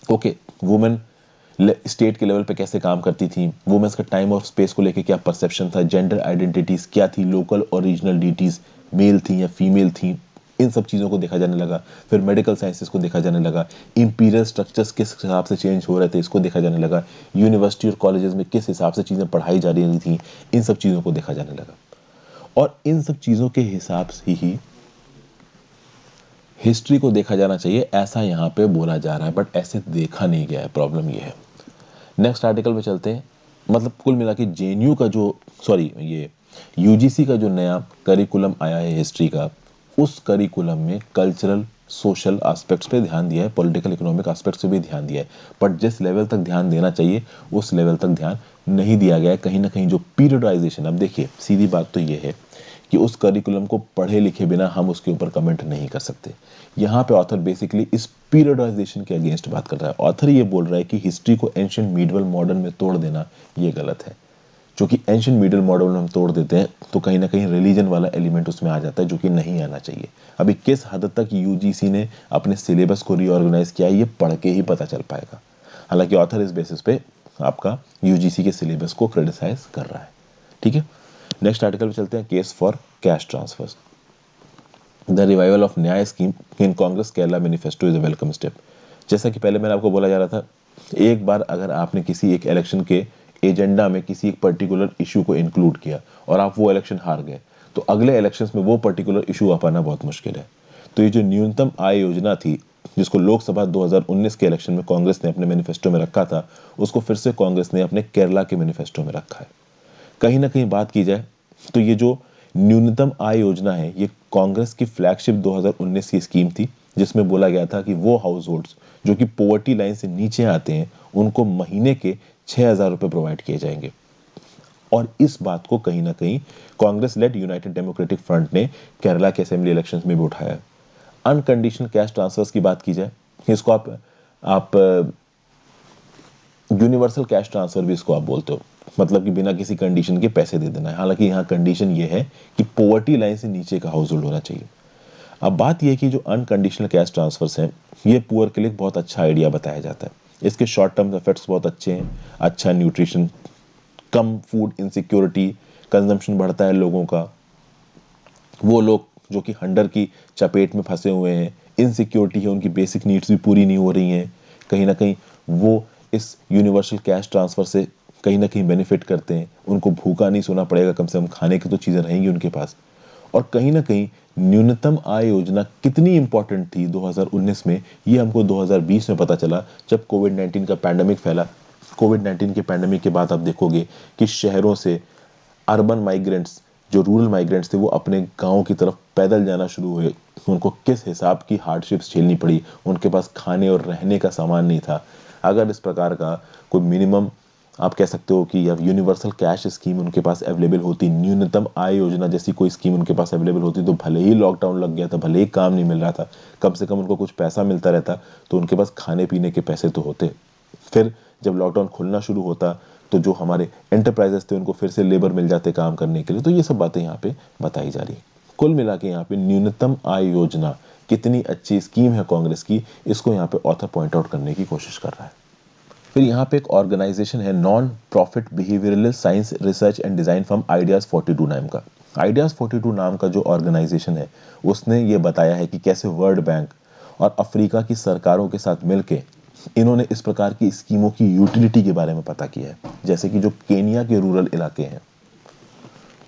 ओके, वुमेन स्टेट के लेवल पे कैसे काम करती थी, वुमेन्स का टाइम और स्पेस को लेके क्या परसेप्शन था, जेंडर आइडेंटिटीज क्या थी, लोकल और रीजनल डीटीज मेल थी या फीमेल थी, इन सब चीज़ों को देखा जाने लगा। फिर मेडिकल साइंसेस को देखा जाने लगा, इंपीरियल स्ट्रक्चर्स किस हिसाब से चेंज हो रहे थे इसको देखा जाने लगा, यूनिवर्सिटी और कॉलेजेस में किस हिसाब से चीज़ें पढ़ाई जा रही थी, इन सब चीज़ों को देखा जाने लगा। और इन सब चीज़ों के हिसाब से ही हिस्ट्री को देखा जाना चाहिए, ऐसा यहाँ पे बोला जा रहा है, बट ऐसे देखा नहीं गया है। प्रॉब्लम ये है। नेक्स्ट आर्टिकल पे चलते हैं। मतलब कुल मिला के जेएनयू का जो, सॉरी, ये यूजीसी का जो नया करिकुलम आया है हिस्ट्री का, उस करिकुलम में कल्चरल सोशल एस्पेक्ट्स पे ध्यान दिया है, पॉलिटिकल इकोनॉमिक एस्पेक्ट्स पे भी ध्यान दिया है, बट जिस लेवल तक ध्यान देना चाहिए उस लेवल तक ध्यान नहीं दिया गया है। कहीं ना कहीं जो पीरियडाइजेशन, अब देखिए सीधी बात तो ये है कि उस करिकुलम को पढ़े लिखे बिना हम उसके ऊपर कमेंट नहीं कर सकते। यहाँ पे ऑथर बेसिकली इस पीरियडाइजेशन के अगेंस्ट बात कर रहा है। ऑथर ये बोल रहा है कि हिस्ट्री को एंशिएंट, मिडिवल, मॉडर्न में तोड़ देना ये गलत है, क्योंकि एंशिएंट, मिडिवल, मॉडर्न में हम तोड़ देते हैं तो कहीं ना कहीं रिलीजन वाला एलिमेंट उसमें आ जाता है, जो कि नहीं आना चाहिए। अभी किस हद तक यूजीसी ने अपने सिलेबस को रीऑर्गेनाइज किया है ये पढ़ के ही पता चल पाएगा। हालांकि ऑथर इस बेसिस पे आपका यूजीसी के सिलेबस को क्रिटिसाइज कर रहा है। ठीक है, नेक्स्ट आर्टिकल पे चलते हैं। Case for cash transfers, the revival of Nyay scheme in Congress Kerala manifesto is a welcome step. जैसा कि पहले मैंने आपको बोला जा रहा था, एक बार अगर आपने किसी एक इलेक्शन के एजेंडा में किसी एक पर्टिकुलर इशू को इंक्लूड किया और आप वो इलेक्शन हार गए, तो अगले इलेक्शंस में वो पर्टिकुलर इशू आ पाना बहुत मुश्किल है। तो ये जो न्यूनतम आय योजना थी, जिसको लोकसभा 2019 के इलेक्शन में कांग्रेस ने अपने मैनिफेस्टो में रखा था, उसको फिर से कांग्रेस ने अपने केरला के मैनिफेस्टो में रखा है। कहीं ना कहीं बात की जाए तो ये जो न्यूनतम आय योजना है, ये कांग्रेस की फ्लैगशिप 2019 की स्कीम थी, जिसमें बोला गया था कि वो हाउस होल्ड्स जो कि पॉवर्टी लाइन से नीचे आते हैं उनको महीने के 6,000 रुपये प्रोवाइड किए जाएंगे। और इस बात को कहीं ना कहीं Congress led United Democratic Front ने केरला के असेंबली इलेक्शंस में भी उठाया। अनकंडीशनल कैश ट्रांसफर्स की बात की जाए, इसको आप यूनिवर्सल कैश ट्रांसफर भी इसको आप बोलते हो, मतलब कि बिना किसी कंडीशन के पैसे दे देना है। हालांकि यहाँ कंडीशन ये है कि पॉवर्टी लाइन से नीचे का हाउस होल्ड होना चाहिए। अब बात यह कि जो अनकंडीशनल कैश ट्रांसफर्स हैं ये पुअर के लिए बहुत अच्छा आइडिया बताया जाता है। इसके शॉर्ट टर्म इफेक्ट्स बहुत अच्छे हैं, अच्छा न्यूट्रिशन, कम फूड इनसिक्योरिटी, कंजम्पशन बढ़ता है लोगों का, वो लोग जो कि हंडर की चपेट में फंसे हुए हैं, इनसिक्योरिटी है, उनकी बेसिक नीड्स भी पूरी नहीं हो रही हैं, कहीं ना कहीं वो इस यूनिवर्सल कैश ट्रांसफ़र से कहीं ना कहीं बेनिफिट करते हैं। उनको भूखा नहीं सोना पड़ेगा, कम से कम खाने की तो चीज़ें रहेंगी उनके पास। और कहीं ना कहीं न्यूनतम आय योजना कितनी इंपॉर्टेंट थी 2019 में, ये हमको 2020 में पता चला जब कोविड-19 का पैंडमिक फैला। कोविड-19 के पैंडमिक के बाद आप देखोगे कि शहरों से अर्बन माइग्रेंट्स, जो रूरल माइग्रेंट्स थे, वो अपने गाँव की तरफ पैदल जाना शुरू हुए। उनको किस हिसाब की हार्डशिप्स झेलनी पड़ी, उनके पास खाने और रहने का सामान नहीं था। अगर इस प्रकार का कोई मिनिमम, आप कह सकते हो कि या यूनिवर्सल कैश स्कीम उनके पास अवेलेबल होती, न्यूनतम आय योजना जैसी कोई स्कीम उनके पास अवेलेबल होती, तो भले ही लॉकडाउन लग गया था, भले ही काम नहीं मिल रहा था, कम से कम उनको कुछ पैसा मिलता रहता, तो उनके पास खाने पीने के पैसे तो होते। फिर जब लॉकडाउन खुलना शुरू होता तो जो हमारे एंटरप्राइजेस थे उनको फिर से लेबर मिल जाते काम करने के लिए। तो ये सब बातें यहाँ पे बताई जा रही है। कुल मिला के यहाँ पे न्यूनतम आय योजना कितनी अच्छी स्कीम है कांग्रेस की, इसको यहाँ पे ऑथर पॉइंट आउट करने की कोशिश कर रहा है। फिर यहाँ पे एक ऑर्गेनाइजेशन है, non profit behavioural science research and design firm ideas 42 नाम का। आइडियाज 42 नाम का जो ऑर्गेनाइजेशन है उसने ये बताया है कि कैसे वर्ल्ड बैंक और अफ्रीका की सरकारों के साथ मिलके इन्होंने इस प्रकार की स्कीमों की यूटिलिटी के बारे में पता किया है। जैसे कि जो केनिया के रूरल इलाके हैं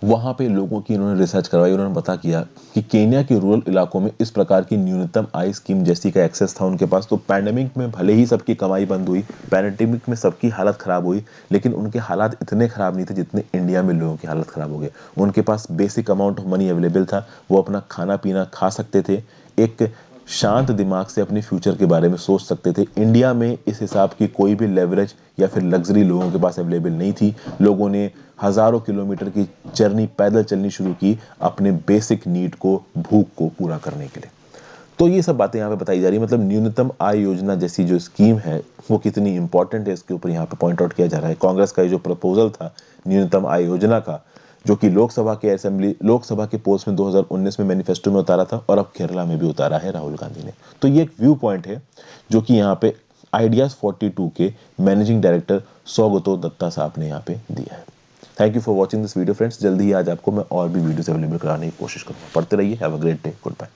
वहाँ पे लोगों की इन्होंने रिसर्च करवाई, उन्होंने पता किया कि केनिया के रूरल इलाकों में इस प्रकार की न्यूनतम आय स्कीम जैसी का एक्सेस था उनके पास। तो पैंडेमिक में भले ही सबकी कमाई बंद हुई, पैंडेमिक में सबकी हालत ख़राब हुई, लेकिन उनके हालात इतने ख़राब नहीं थे जितने इंडिया में लोगों की हालत ख़राब हो गई। उनके पास basic amount of money available था, वो अपना खाना पीना खा सकते थे, एक शांत दिमाग से अपने फ्यूचर के बारे में सोच सकते थे। इंडिया में इस हिसाब की कोई भी लेवरेज या फिर लग्जरी लोगों के पास अवेलेबल नहीं थी। लोगों ने हज़ारों किलोमीटर की जर्नी पैदल चलनी शुरू की अपने बेसिक नीड को, भूख को पूरा करने के लिए। तो ये सब बातें यहाँ पे बताई जा रही है। मतलब न्यूनतम आय योजना जैसी जो स्कीम है वो कितनी इंपॉर्टेंट है, इसके ऊपर यहाँ पे पॉइंट आउट किया जा रहा है। कांग्रेस का ये जो प्रपोजल था न्यूनतम आय योजना का, जो कि लोकसभा के पोस्ट में 2019 में मैनिफेस्टो में उतारा था और अब केरला में भी उतारा है राहुल गांधी ने। तो ये एक व्यू पॉइंट है जो कि यहाँ पे आइडियाज 42 के मैनेजिंग डायरेक्टर सौगतो दत्ता साहब ने यहाँ पे दिया है। Thank you for watching this video friends. जल्दी ही आज आपको मैं और भी वीडियोस अवेलेबल कराने की कोशिश करूँगा। पढ़ते रहिए। Have a great day. Good bye.